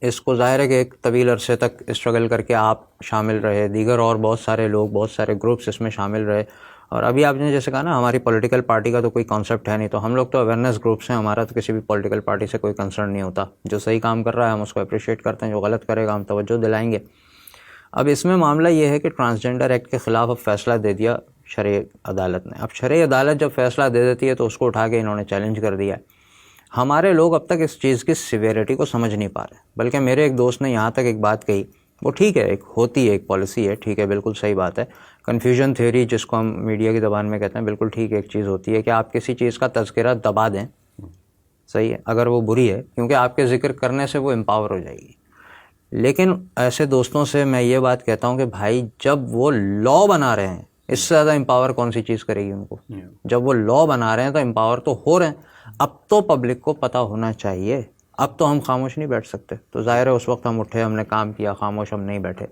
اس کو ظاہر ہے کہ ایک طویل عرصے تک اسٹرگل کر کے آپ شامل رہے, دیگر اور بہت سارے لوگ, بہت سارے گروپس اس میں شامل رہے, اور ابھی آپ نے جیسے کہا نا ہماری پولیٹیکل پارٹی کا تو کوئی کانسیپٹ ہے نہیں, تو ہم لوگ تو اویئرنیس گروپس ہیں, ہمارا تو کسی بھی پولیٹیکل پارٹی سے کوئی کنسرن نہیں ہوتا. جو صحیح کام کر رہا ہے ہم اس کو اپریشیٹ کرتے ہیں, جو غلط کرے گا ہم توجہ دلائیں گے. اب اس میں معاملہ یہ ہے کہ ٹرانسجینڈر ایکٹ کے خلاف اب فیصلہ دے دیا شرعی عدالت نے. اب شرعی عدالت جب فیصلہ دے دیتی ہے تو اس کو اٹھا کے انہوں نے چیلنج کر دیا ہے. ہمارے لوگ اب تک اس چیز کی سیویرٹی کو سمجھ نہیں پا رہے, بلکہ میرے ایک دوست نے یہاں تک ایک بات کہی, وہ ٹھیک ہے, ایک ہوتی ہے, ایک پالیسی ہے, ٹھیک ہے, بالکل صحیح بات ہے. کنفیوژن تھیوری جس کو ہم میڈیا کی زبان میں کہتے ہیں, بالکل ٹھیک ہے, ایک چیز ہوتی ہے کہ آپ کسی چیز کا تذکرہ دبا دیں, صحیح ہے, اگر وہ بری ہے, کیونکہ آپ کے ذکر کرنے سے وہ امپاور ہو جائے گی. لیکن ایسے دوستوں سے میں یہ بات کہتا ہوں کہ بھائی جب وہ لا بنا رہے ہیں, اس سے زیادہ امپاور کون سی چیز کرے گی ان کو؟ جب وہ لا بنا رہے ہیں تو امپاور تو ہو رہے ہیں. اب تو پبلک کو پتہ ہونا چاہیے, اب تو ہم خاموش نہیں بیٹھ سکتے. تو ظاہر ہے اس وقت ہم اٹھے, ہم نے کام کیا, خاموش ہم نہیں بیٹھے.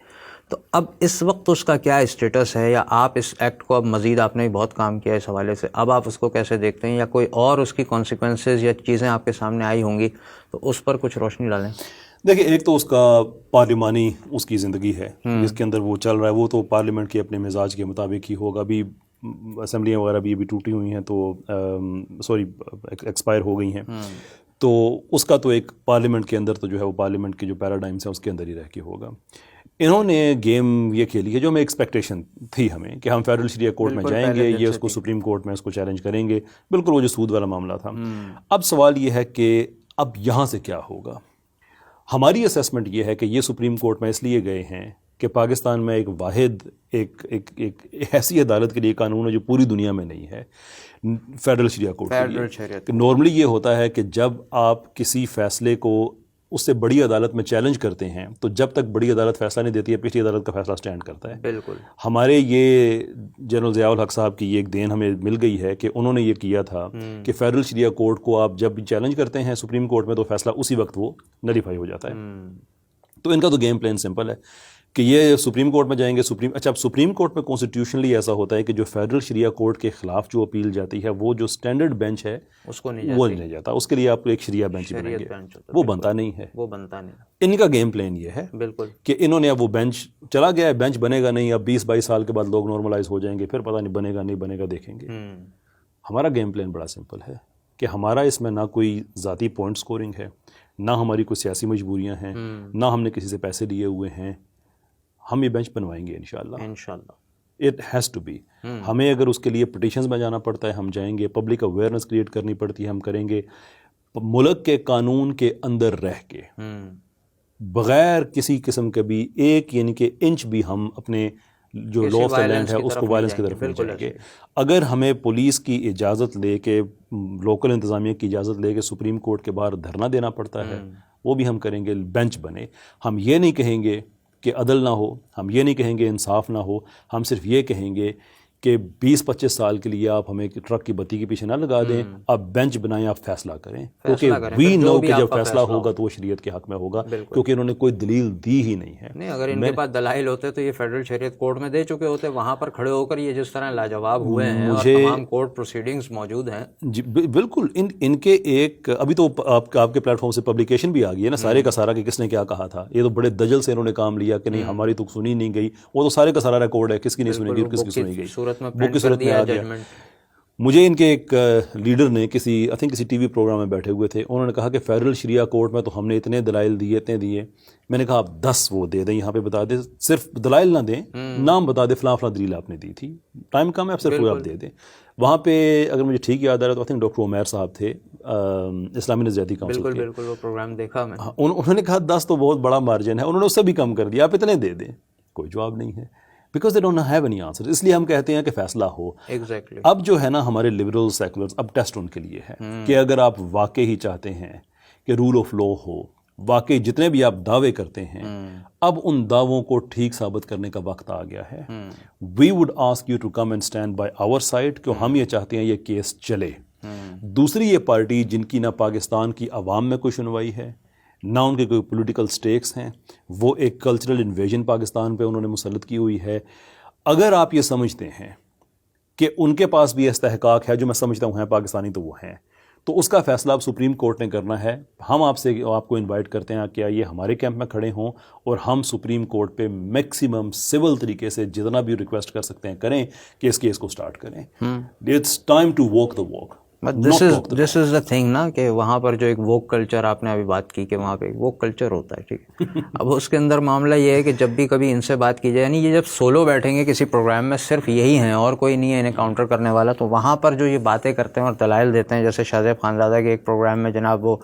تو اب اس وقت اس کا کیا اسٹیٹس ہے, یا آپ اس ایکٹ کو اب مزید, آپ نے بہت کام کیا اس حوالے سے, اب آپ اس کو کیسے دیکھتے ہیں, یا کوئی اور اس کی کانسیکوینسز یا چیزیں آپ کے سامنے آئی ہوں گی تو اس پر کچھ روشنی ڈالیں. دیکھیں, ایک تو اس کا پارلیمانی اس کی زندگی ہے جس کے اندر وہ چل رہا ہے, وہ تو پارلیمنٹ کے اپنے مزاج کے مطابق ہی ہوگا. ابھی اسمبلیاں وغیرہ بھی ٹوٹی ہوئی ہیں, تو ایکسپائر ہو گئی ہیں, تو اس کا تو ایک پارلیمنٹ کے اندر تو جو ہے وہ پارلیمنٹ کے جو پیراڈائمس ہیں اس کے اندر ہی رہ کے ہوگا. انہوں نے گیم یہ کھیلی ہے جو ہمیں ایکسپیکٹیشن تھی ہمیں کہ ہم فیڈرل شریعہ کورٹ میں جائیں گے, یہ اس کو سپریم کورٹ میں اس کو چیلنج کریں گے, بالکل وہ جو سود والا معاملہ تھا. اب سوال یہ ہے کہ اب یہاں سے کیا ہوگا. ہماری اسیسمنٹ یہ ہے کہ یہ سپریم کورٹ میں اس لیے گئے ہیں کہ پاکستان میں ایک واحد ایک ایسی عدالت کے لیے قانون ہے جو پوری دنیا میں نہیں ہے, فیڈرل شریعہ کورٹ کے لیے. نارملی یہ ہوتا ہے کہ جب آپ کسی فیصلے کو اس سے بڑی عدالت میں چیلنج کرتے ہیں تو جب تک بڑی عدالت فیصلہ نہیں دیتی ہے پچھلی عدالت کا فیصلہ سٹینڈ کرتا ہے. بالکل. ہمارے یہ جنرل ضیاء الحق صاحب کی یہ ایک دین ہمیں مل گئی ہے کہ انہوں نے یہ کیا تھا کہ فیڈرل شریعہ کورٹ کو آپ جب چیلنج کرتے ہیں سپریم کورٹ میں تو فیصلہ اسی وقت وہ نلیفائی ہو جاتا ہے. تو ان کا تو گیم پلان سمپل ہے کہ یہ سپریم کورٹ میں جائیں گے. اب سپریم کورٹ میں کانسٹیٹیوشنلی ایسا ہوتا ہے کہ جو فیڈرل شریعہ کورٹ کے خلاف جو اپیل جاتی ہے وہ جو اسٹینڈرڈ بینچ ہے اس کو وہ نہیں جاتا, اس کے لیے آپ ایک شریعہ بینچ بنائیں گے, وہ بنتا نہیں ہے. ان کا گیم پلان یہ ہے بالکل کہ انہوں نے اب وہ بینچ چلا گیا ہے, بینچ بنے گا نہیں, اب 20-22 سال کے بعد لوگ نارملائز ہو جائیں گے, پھر پتہ نہیں بنے گا نہیں بنے گا, دیکھیں گے. ہمارا گیم پلان بڑا سمپل ہے کہ ہمارا اس میں نہ کوئی ذاتی پوائنٹ سکورنگ ہے, نہ ہماری کوئی سیاسی مجبوریاں ہیں, نہ ہم نے کسی سے پیسے لیے ہوئے ہیں. ہم یہ بینچ بنوائیں گے انشاءاللہ. It has to be. ہمیں اگر اس کے لیے پٹیشنز میں جانا پڑتا ہے ہم جائیں گے, پبلک اویئرنیس کریٹ کرنی پڑتی ہے ہم کریں گے, ملک کے قانون کے اندر رہ کے, بغیر کسی قسم کے بھی ایک یعنی کہ انچ بھی ہم اپنے جو لا آف دا لینڈ ہے اس کو وائلنس کی طرف نہیں جائیں گے. اگر ہمیں پولیس کی اجازت لے کے, لوکل انتظامیہ کی اجازت لے کے سپریم کورٹ کے باہر دھرنا دینا پڑتا ہے وہ بھی ہم کریں گے. بینچ بنے. ہم یہ نہیں کہیں گے کہ عدل نہ ہو, ہم یہ نہیں کہیں گے انصاف نہ ہو, ہم صرف یہ کہیں گے کہ 20-25 سال کے لیے آپ ہمیں ٹرک کی بتی کے پیچھے نہ لگا دیں, آپ بینچ بنائیں, آپ فیصلہ کریں, کیونکہ وی نو کہ جب فیصلہ ہوگا تو وہ شریعت کے حق میں ہوگا, کیونکہ انہوں نے کوئی دلیل دی ہی نہیں ہے. نہیں, اگر ان کے پاس دلائل ہوتے تو یہ فیڈرل شریعت کورٹ میں دے چکے ہوتے, وہاں پر کھڑے ہو کر یہ جس طرح لاجواب ہوئے ہیں اور تمام کورٹ پروسیڈنگز موجود ہیں. جی بالکل, ان کے ایک ابھی تو آپ کے پلیٹ فارم سے پبلیکیشن بھی آ گئی ہے نا, سارے کا سارا کہ کس نے کیا کہا تھا. یہ تو بڑے دجل سے انہوں نے کام لیا کہ نہیں ہماری تو سنی نہیں گئی, وہ تو سارے کا سارا ریکارڈ ہے کس کی نہیں سنی گئی اور کس کی سنی گئی, بک کی صورت میں آ گیا. مجھے ان کے ایک لیڈر نے کسی ٹی وی پروگرام میں بیٹھے ہوئے تھے, انہوں نے کہا کہ فیڈرل شریعہ کورٹ میں تو ہم نے اتنے دلائل دیے, اتنے دیے. میں نے کہا آپ 10 وہ دے دیں, یہاں پہ بتا دیں, صرف دلائل نہ دیں, نام بتا دیں فلاں فلاں دلیل آپ نے دی تھی, ٹائم کم ہے, آپ صرف وہ آپ دے دیں. وہاں پہ اگر مجھے ٹھیک یاد آ رہا ہے تو ڈاکٹر عمیر صاحب تھے اسلامی نظریاتی کونسل کے. بالکل وہ پروگرام دیکھا میں. انہوں نے کہا 10 تو بہت بڑا مارجن ہے, انہوں نے اس سے بھی کم کر دیا, آپ اتنے دے دیں. کوئی جواب نہیں ہے, because they don't have any answer. اس لیے ہم کہتے ہیں کہ فیصلہ ہو. ایگزیکٹلی. اب جو ہے نا ہمارے لبرل سیکولرز, اب ٹیسٹ ان کے لیے ہے کہ اگر آپ واقعی ہی چاہتے ہیں کہ رول آف لا ہو, واقعی جتنے بھی آپ دعوے کرتے ہیں, اب ان دعووں کو ٹھیک ثابت کرنے کا وقت آ گیا ہے. We would ask you to come and stand by our side, کہ ہم یہ چاہتے ہیں یہ کیس چلے. دوسری یہ پارٹی جن کی نہ پاکستان کی عوام میں کوئی سنوائی ہے, نہ ان کے کوئی پولیٹیکل سٹیکس ہیں, وہ ایک کلچرل انویژن پاکستان پہ انہوں نے مسلط کی ہوئی ہے. اگر آپ یہ سمجھتے ہیں کہ ان کے پاس بھی استحقاق ہے, جو میں سمجھتا ہوں ہیں پاکستانی تو وہ ہیں, تو اس کا فیصلہ اب سپریم کورٹ نے کرنا ہے. ہم آپ کو انوائٹ کرتے ہیں کہ آئیے ہمارے کیمپ میں کھڑے ہوں اور ہم سپریم کورٹ پہ میکسیمم سول طریقے سے جتنا بھی ریکویسٹ کر سکتے ہیں کریں کہ اس کیس کو سٹارٹ کریں. It's time to walk the walk. This is the thing نا, کہ وہاں پر جو ایک ووک کلچر آپ نے ابھی بات کی کہ وہاں پہ ایک ووک کلچر ہوتا ہے, ٹھیک ہے. اب اس کے اندر معاملہ یہ ہے کہ جب بھی کبھی ان سے بات کی جائے, یعنی یہ جب سولو بیٹھیں گے کسی پروگرام میں, صرف یہی ہیں اور کوئی نہیں ہے انہیں کاؤنٹر کرنے والا, تو وہاں پر جو یہ باتیں کرتے ہیں اور دلائل دیتے ہیں, جیسے شاہزیب خانزادہ کے ایک پروگرام میں جناب وہ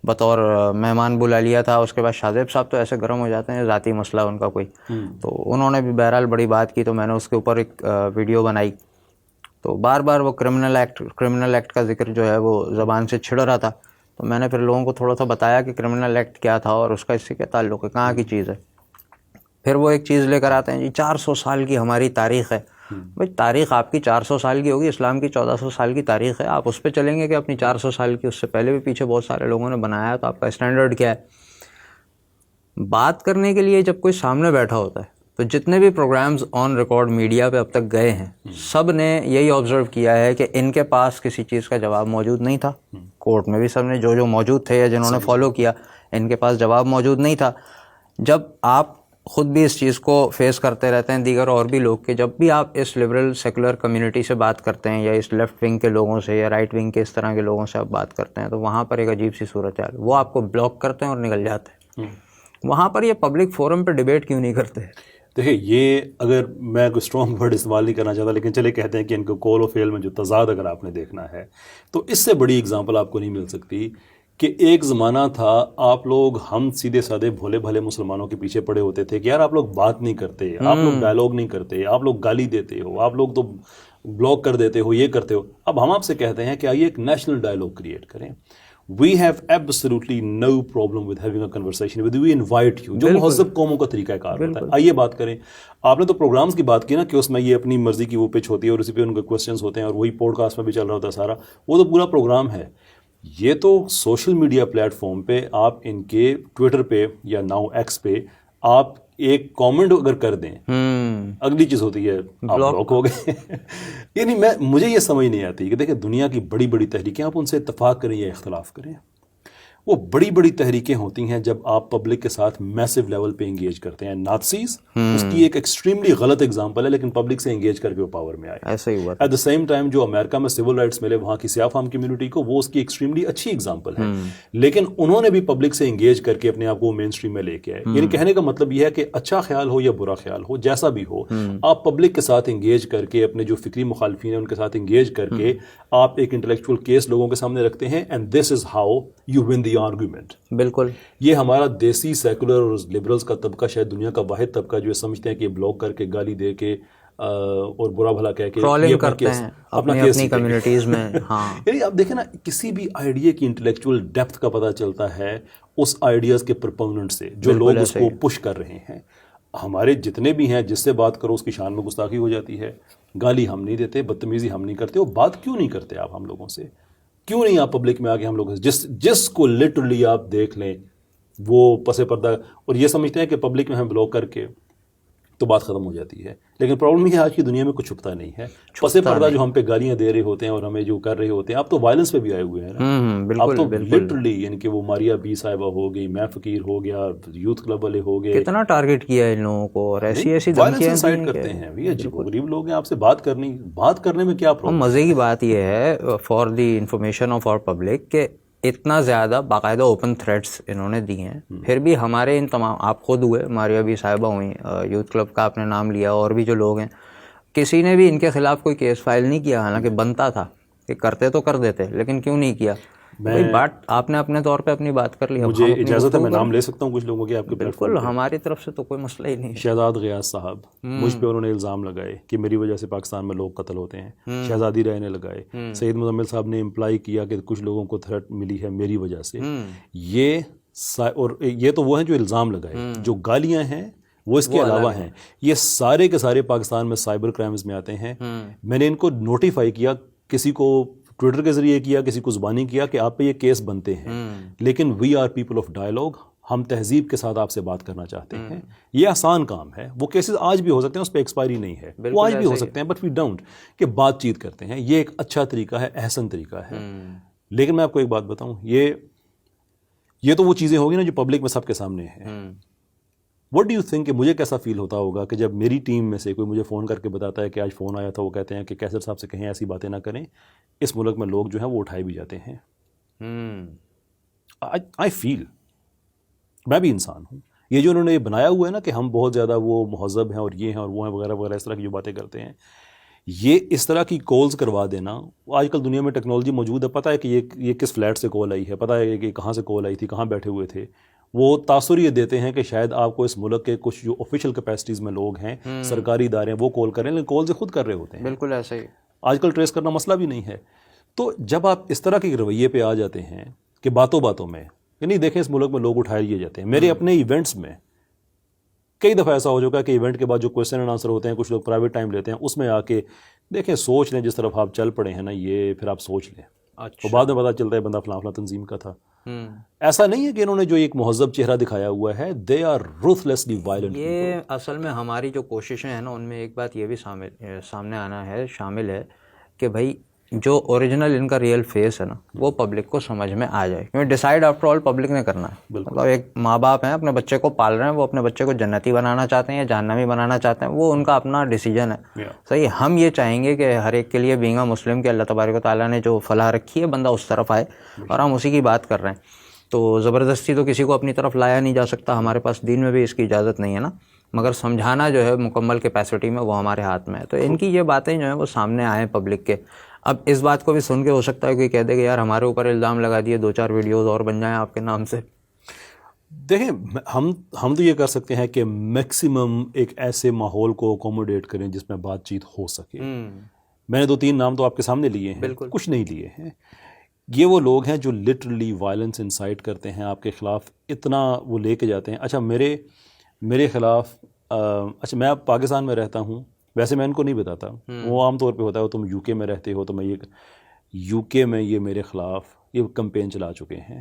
بطور مہمان بلا لیا تھا, اس کے بعد شاہزیب صاحب تو ایسے گرم ہو جاتے ہیں, ذاتی مسئلہ ان کا کوئی, تو انہوں نے بھی بہرحال بڑی بات کی, تو میں نے اس کے اوپر ایک ویڈیو بنائی. تو بار بار وہ کرمنل ایکٹ کا ذکر جو ہے وہ زبان سے چھڑ رہا تھا, تو میں نے پھر لوگوں کو تھوڑا سا بتایا کہ کرمنل ایکٹ کیا تھا اور اس کا اس سے کیا تعلق ہے, کہاں کی چیز ہے. پھر وہ ایک چیز لے کر آتے ہیں, جی 400 سال کی ہماری تاریخ ہے. بھائی تاریخ آپ کی 400 سال کی ہوگی, اسلام کی 1400 سال کی تاریخ ہے, آپ اس پہ چلیں گے کہ اپنی 400 سال کی, اس سے پہلے بھی پیچھے بہت سارے لوگوں نے بنایا ہے, تو آپ کا اسٹینڈرڈ کیا ہے. بات کرنے کے لیے جب کوئی سامنے بیٹھا ہوتا ہے, تو جتنے بھی پروگرامز آن ریکارڈ میڈیا پہ اب تک گئے ہیں, سب نے یہی آبزرو کیا ہے کہ ان کے پاس کسی چیز کا جواب موجود نہیں تھا. کورٹ میں بھی سب نے جو موجود تھے یا جنہوں نے فالو کیا, ان کے پاس جواب موجود نہیں تھا. جب آپ خود بھی اس چیز کو فیس کرتے رہتے ہیں, دیگر اور بھی لوگ, کہ جب بھی آپ اس لبرل سیکولر کمیونٹی سے بات کرتے ہیں یا اس لیفٹ ونگ کے لوگوں سے یا رائٹ ونگ کے اس طرح کے لوگوں سے آپ بات کرتے ہیں, تو وہاں پر ایک عجیب سی صورت ہے, وہ آپ کو بلاک کرتے ہیں اور نکل جاتے ہیں. وہاں پر یہ پبلک فورم پہ ڈیبیٹ کیوں نہیں کرتے؟ دیکھیں, یہ اگر میں کوئی اسٹرانگ ورڈ استعمال نہیں کرنا چاہتا, لیکن چلے کہتے ہیں کہ ان کو کول و فیل میں جو تضاد اگر آپ نے دیکھنا ہے, تو اس سے بڑی اگزامپل آپ کو نہیں مل سکتی کہ ایک زمانہ تھا آپ لوگ, ہم سیدھے سادے بھولے بھلے مسلمانوں کے پیچھے پڑے ہوتے تھے کہ یار آپ لوگ بات نہیں کرتے, آپ لوگ ڈائلاگ نہیں کرتے, آپ لوگ گالی دیتے ہو, آپ لوگ تو بلاک کر دیتے ہو, یہ کرتے ہو. اب ہم آپ سے کہتے ہیں کہ آئیے ایک نیشنل ڈائلاگ کریٹ کریں. We have absolutely no problem with having a conversation with you. We invite you. جو مہذب قوموں کا طریقہ کار ہوتا ہے, آئیے بات کریں. آپ نے تو پروگرامز کی بات کی نا کہ اس میں یہ اپنی مرضی کی وہ پچ ہوتی ہے اور اسی پہ ان کے کوسچنز ہوتے ہیں, اور وہی پوڈ کاسٹ میں بھی چل رہا ہوتا ہے سارا, وہ تو پورا پروگرام ہے. یہ تو سوشل میڈیا پلیٹ فارم پہ آپ ان کے ٹویٹر پہ یا ناؤ ایکس پہ آپ ایک کامنٹ اگر کر دیں, اگلی چیز ہوتی ہے آپ بلاک ہو گئے. یعنی مجھے یہ سمجھ نہیں آتی کہ دیکھیں دنیا کی بڑی بڑی تحریکیں, آپ ان سے اتفاق کریں یا اختلاف کریں, وہ بڑی بڑی تحریکیں ہوتی ہیں جب آپ پبلک کے ساتھ میسو لیول پہ انگیج کرتے ہیں. نازیز اس کی ایک ایکسٹریملی غلط اگزامپل ہے, لیکن پبلک سے انگیج کر کے وہ پاور میں آئے. ایسا ہی ہوا. ایٹ دا سیم ٹائم جو امریکہ میں سول رائٹس ملے وہاں کی سیاہ فام کمیونٹی کو, وہ اس کی ایکسٹریملی اچھی اگزامپل ہے, لیکن انہوں نے بھی پبلک سے انگیج کر کے اپنے آپ کو مین اسٹریم میں لے کے آئے. یعنی کہنے کا مطلب یہ ہے کہ اچھا خیال ہو یا برا خیال ہو, جیسا بھی ہو, آپ پبلک کے ساتھ انگیج کر کے, اپنے جو فکری مخالفین ہیں ان کے ساتھ انگیج کر کے آپ ایک انٹلیکچوئل کیس لوگوں کے سامنے رکھتے ہیں, and this is how you one the argument. بالکل. یہ ہمارا دیسی سیکولر اور لبرلز کا طبقہ شاید دنیا کا واحد طبقہ جو سمجھتے ہیں کہ بلاک کر کے, گالی دے کے اور برا بھلا کہہ کے ٹرولنگ کرتے ہیں اپنی کمیونٹیز میں. ہاں, یعنی آپ دیکھیں نا, کسی بھی آئیڈیا کی انٹلیکچوئل ڈیپتھ کا پتہ چلتا ہے اس آئیڈیاز کے پرپوننٹ سے, جو لوگ اس کو پش کر رہے ہیں. ہمارے جتنے بھی ہیں جس سے بات کرو اس کی شان میں گستاخی ہو جاتی ہے، گالی ہم نہیں دیتے، بدتمیزی ہم نہیں کرتے. وہ بات کیوں نہیں کرتے آپ ہم لوگوں سے؟ کیوں نہیں آپ پبلک میں آ کے ہم لوگوں سے جس کو لٹرلی آپ دیکھ لیں وہ پس پردہ اور یہ سمجھتے ہیں کہ پبلک میں ہم بلاک کر کے تو بات ختم ہو جاتی ہے. لیکن پرابلم یہ ہے آج کی دنیا میں کچھ چھپتا نہیں ہے. پس پردہ جو ہم پہ گالیاں دے رہے ہوتے ہیں اور ہمیں جو کر رہے ہوتے ہیں، آپ تو وائلنس پہ بھی آئے ہوئے ہیں نا. اب تو لٹرلی یعنی کہ وہ ماریا بی صاحبہ ہو گئی، میں فقیر ہو گیا، یوتھ کلب والے ہو گئے، کتنا ٹارگٹ کیا ہے ان لوگوں کو اور ایسی وائلنس انسائٹ کرتے ہیں. بھیا عجیب و غریب لوگ ہیں، آپ سے بات کرنے میں کیا پرابلم؟ مزے کی بات یہ ہے for the information of our public کہ اتنا زیادہ باقاعدہ اوپن تھریٹس انہوں نے دی ہیں، پھر بھی ہمارے ان تمام، آپ خود ہوئے، ماریا بھی صاحبہ ہوئیں، یوتھ کلب کا آپ نے نام لیا، اور بھی جو لوگ ہیں، کسی نے بھی ان کے خلاف کوئی کیس فائل نہیں کیا، حالانکہ بنتا تھا کہ کرتے تو کر دیتے، لیکن کیوں نہیں کیا؟ بات آپ نے اپنے طور پہ اپنی بات کر لی. مجھے اجازت ہے میں نام لے سکتا ہوں کچھ لوگوں کے آپ کے پلیٹ فارم بالکل، ہماری طرف سے تو کوئی مسئلہ ہی نہیں. شہزاد غیاث صاحب، مجھ پہ انہوں نے الزام لگائے کہ میری وجہ سے پاکستان میں لوگ قتل ہوتے ہیں. شہزادی رائے نے لگائے، سید مزمل صاحب نے امپلائی کیا کہ کچھ لوگوں کو تھریٹ ملی ہے میری وجہ سے. یہ تو وہ ہیں جو الزام لگائے. جو گالیاں ہیں وہ اس کے علاوہ ہیں. یہ سارے کے سارے پاکستان میں سائبر کرائمز میں آتے ہیں. میں نے ان کو نوٹیفائی کیا، کسی کو ٹویٹر کے ذریعے کیا، کسی کو زبانی کیا کہ آپ پہ یہ کیس بنتے ہیں، لیکن we are people of dialogue, ہم تہذیب کے ساتھ آپ سے بات کرنا چاہتے ہیں. یہ آسان کام ہے. وہ کیسز آج بھی ہو سکتے ہیں، اس پہ ایکسپائری نہیں ہے، وہ آج بھی ہو سکتے ہیں، بٹ وی ڈونٹ کہ بات چیت کرتے ہیں. یہ ایک اچھا طریقہ ہے، احسن طریقہ ہے. لیکن میں آپ کو ایک بات بتاؤں، یہ تو وہ چیزیں ہوگی نا جو پبلک میں سب کے سامنے ہیں. وٹ ڈو یو تھنک کہ مجھے کیسا فیل ہوتا ہوگا کہ جب میری ٹیم میں سے کوئی مجھے فون کر کے بتاتا ہے کہ آج فون آیا تھا، وہ کہتے ہیں کہ کیسر صاحب سے کہیں ایسی باتیں نہ کریں. اس ملک میں لوگ جو ہیں وہ اٹھائے بھی جاتے ہیں. آئی فیل، میں بھی انسان ہوں. یہ جو انہوں نے بنایا ہوا ہے نا کہ ہم بہت زیادہ وہ مہذب ہیں اور یہ ہیں اور وہ ہیں وغیرہ وغیرہ، اس طرح کی جو باتیں کرتے ہیں، یہ اس طرح کی کالز کروا دینا. آج کل دنیا میں ٹیکنالوجی موجود ہے، پتہ ہے کہ یہ کس فلیٹ سے کال آئی ہے، پتہ ہے کہ کہاں سے کال آئی تھی، کہاں بیٹھے ہوئے تھے. وہ تاثر یہ دیتے ہیں کہ شاید آپ کو اس ملک کے کچھ جو آفیشیل کیپیسٹیز میں لوگ ہیں، سرکاری ادارے ہیں، وہ کال کریں، لیکن کال سے خود کر رہے ہوتے ہیں. بالکل ایسا ہی. آج کل ٹریس کرنا مسئلہ بھی نہیں ہے. تو جب آپ اس طرح کے رویے پہ آ جاتے ہیں کہ باتوں میں یعنی دیکھیں اس ملک میں لوگ اٹھائے لیے جاتے ہیں. میرے اپنے ایونٹس میں کئی دفعہ ایسا ہو چکا ہے کہ ایونٹ کے بعد جو کویسچن اینڈ آنسر ہوتے ہیں، کچھ لوگ پرائیویٹ ٹائم لیتے ہیں، اس میں آ کے دیکھیں سوچ لیں، جس طرف آپ چل پڑے ہیں نا، یہ پھر آپ سوچ لیں. تو بعد میں پتہ چلتا ہے بندہ فلاں فلاں تنظیم کا تھا. ایسا نہیں ہے کہ انہوں نے جو ایک مہذب چہرہ دکھایا ہوا ہے، دے آر رuthlessly violent. یہ اصل میں ہماری جو کوششیں ہیں نا، ان میں ایک بات یہ بھی سامنے آنا ہے، شامل ہے کہ بھائی جو اوریجنل ان کا ریئل فیس ہے نا، وہ پبلک کو سمجھ میں آ جائے. کیونکہ ڈیسائیڈ آفٹر آل پبلک نے کرنا ہے. مطلب ایک ماں باپ ہیں، اپنے بچے کو پال رہے ہیں، وہ اپنے بچے کو جنتی بنانا چاہتے ہیں یا جہنمی بنانا چاہتے ہیں، وہ ان کا اپنا ڈیسیجن ہے. صحیح. ہم یہ چاہیں گے کہ ہر ایک کے لیے بینگ اے مسلم کہ اللہ تبارک و تعالیٰ نے جو فلاح رکھی ہے، بندہ اس طرف آئے، اور ہم اسی کی بات کر رہے ہیں. تو زبردستی تو کسی کو اپنی طرف لایا نہیں جا سکتا. ہمارے پاس دین میں بھی اس کی اجازت نہیں ہے نا، مگر سمجھانا جو ہے مکمل کیپیسٹی میں وہ ہمارے ہاتھ میں ہے. تو ان کی یہ باتیں جو ہیں وہ سامنے آئیں پبلک کے. اب اس بات کو بھی سن کے ہو سکتا ہے کوئی کہہ دے کہ یار ہمارے اوپر الزام لگا دیے، 2-4 ویڈیوز اور بن جائیں آپ کے نام سے. دیکھیں ہم تو یہ کر سکتے ہیں کہ میکسیمم ایک ایسے ماحول کو اکوموڈیٹ کریں جس میں بات چیت ہو سکے. میں نے 2-3 نام تو آپ کے سامنے لیے ہیں، کچھ نہیں لیے ہیں. یہ وہ لوگ ہیں جو لٹرلی وائلنس انسائٹ کرتے ہیں آپ کے خلاف، اتنا وہ لے کے جاتے ہیں. اچھا میرے خلاف، اچھا میں اب پاکستان میں رہتا ہوں، ویسے میں ان کو نہیں بتاتا، وہ عام طور پہ ہوتا ہے تم یو کے میں رہتے ہو، تو میں یو کے میں یہ میرے خلاف یہ کمپین چلا چکے ہیں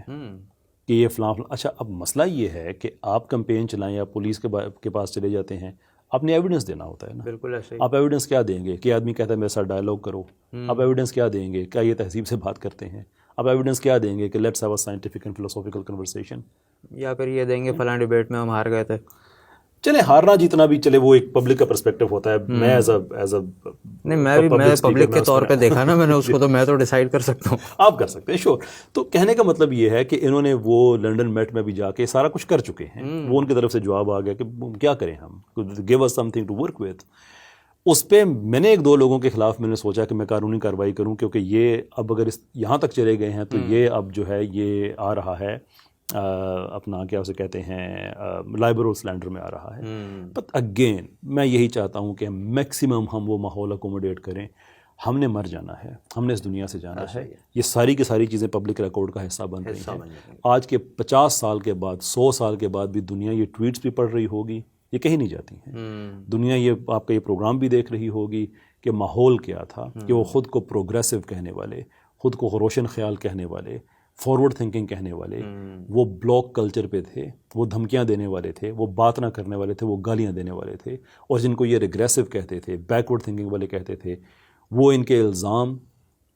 کہ یہ فلاں. اچھا اب مسئلہ یہ ہے کہ آپ کمپین چلائیں یا پولیس کے پاس چلے جاتے ہیں، آپ نے ایویڈنس دینا ہوتا ہے نا. بالکل ایسے. آپ ایویڈنس کیا دیں گے کہ آدمی کہتا ہے میرے ساتھ ڈائلاگ کرو؟ آپ ایویڈنس کیا دیں گے؟ کیا یہ تہذیب سے بات کرتے ہیں؟ آپ ایویڈنس کیا دیں گے کہ let's have a scientific and philosophical conversation? یا پھر یہ دیں گے فلاں ڈیبیٹ میں ہم ہار گئے تھے. چلے ہارنا جیتنا بھی چلے وہ ایک پبلک کا پرسپیکٹو ہوتا ہے. میں میں پبلک کے طور پہ دیکھا نا میں نے اس کو، تو میں تو ڈیسائیڈ کر سکتا ہوں. آپ کر سکتے ہیں، شور. تو کہنے کا مطلب یہ ہے کہ انہوں نے وہ لنڈن میٹ میں بھی جا کے سارا کچھ کر چکے ہیں. وہ ان کی طرف سے جواب آ گیا کہ کیا کریں ہم، give us something to work with. اس پہ میں نے 1-2 لوگوں کے خلاف میں نے سوچا کہ میں قانونی کارروائی کروں، کیونکہ یہ اب اگر یہاں تک چلے گئے ہیں تو یہ اب جو ہے یہ آ رہا ہے اپنا کیا اسے کہتے ہیں لائبر اور سلینڈر میں آ رہا ہے. بٹ اگین میں یہی چاہتا ہوں کہ میکسیمم ہم وہ ماحول اکوموڈیٹ کریں. ہم نے مر جانا ہے، ہم نے اس دنیا سے جانا ہے. یہ ساری کی ساری چیزیں پبلک ریکارڈ کا حصہ بن رہی ہیں. آج کے 50 سال کے بعد، 100 سال کے بعد بھی دنیا یہ ٹویٹس بھی پڑھ رہی ہوگی، یہ کہیں نہیں جاتی ہیں. دنیا یہ آپ کا یہ پروگرام بھی دیکھ رہی ہوگی کہ ماحول کیا تھا کہ وہ خود کو پروگریسو کہنے والے, خود کو روشن خیال کہنے والے, فارورڈ تھنکنگ کہنے والے, وہ بلاک کلچر پہ تھے, وہ دھمکیاں دینے والے تھے, وہ بات نہ کرنے والے تھے, وہ گالیاں دینے والے تھے, اور جن کو یہ ریگریسو کہتے تھے, بیکورڈ تھنکنگ والے کہتے تھے, وہ ان کے الزام,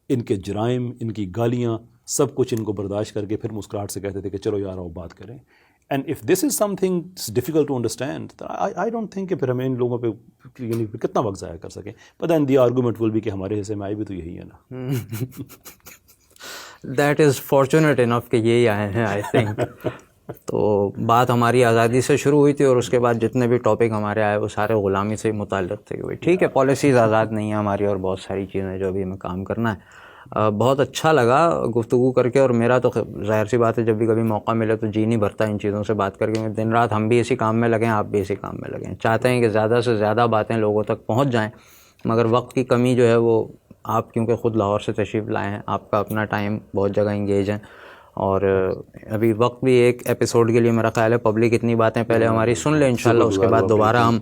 ان کے جرائم, ان کی گالیاں, سب کچھ ان کو برداشت کر کے پھر مسکراہٹ سے کہتے تھے کہ چلو یار آؤ بات کریں. And if this is something difficult to understand, I don't think کہ پھر ہمیں ان لوگوں پہ یعنی کتنا وقت ضائع کر سکیں. But then the argument will be کہ ہمارے حصے میں آئی بھی تو یہی ہے نا. دیٹ از فارچونیٹ انف کہ یہی آئے ہیں آئی تھنک. تو بات ہماری آزادی سے شروع ہوئی تھی اور اس کے بعد جتنے بھی ٹاپک ہمارے آئے وہ سارے غلامی سے متعلق تھے. ٹھیک ہے, پالیسیز آزاد نہیں ہیں ہماری اور بہت ساری چیزیں جو ابھی ہمیں کام کرنا ہے. بہت اچھا لگا گفتگو کر کے, اور میرا تو ظاہر سی بات ہے جب بھی کبھی موقع ملے تو جی نہیں بھرتا ان چیزوں سے بات کر کے. دن رات ہم بھی اسی کام میں لگیں, آپ بھی اسی کام میں لگیں, چاہتے ہیں کہ زیادہ سے زیادہ باتیں لوگوں تک پہنچ جائیں, مگر وقت کی کمی جو ہے وہ, آپ کیونکہ خود لاہور سے تشریف لائے ہیں, آپ کا اپنا ٹائم بہت جگہ انگیج ہیں, اور ابھی وقت بھی ایک ایپیسوڈ کے لیے میرا خیال ہے پبلک اتنی باتیں پہلے ہماری سن لیں انشاءاللہ, اس کے بعد دوبارہ ہم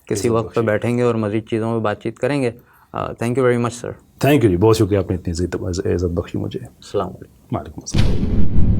کسی وقت پہ بیٹھیں گے اور مزید چیزوں پہ بات چیت کریں گے. Thank you very much sir. Thank you جی, بہت شکریہ, آپ نے اتنی عزت بخشی مجھے. السلام علیکم. وعلیکم السلام.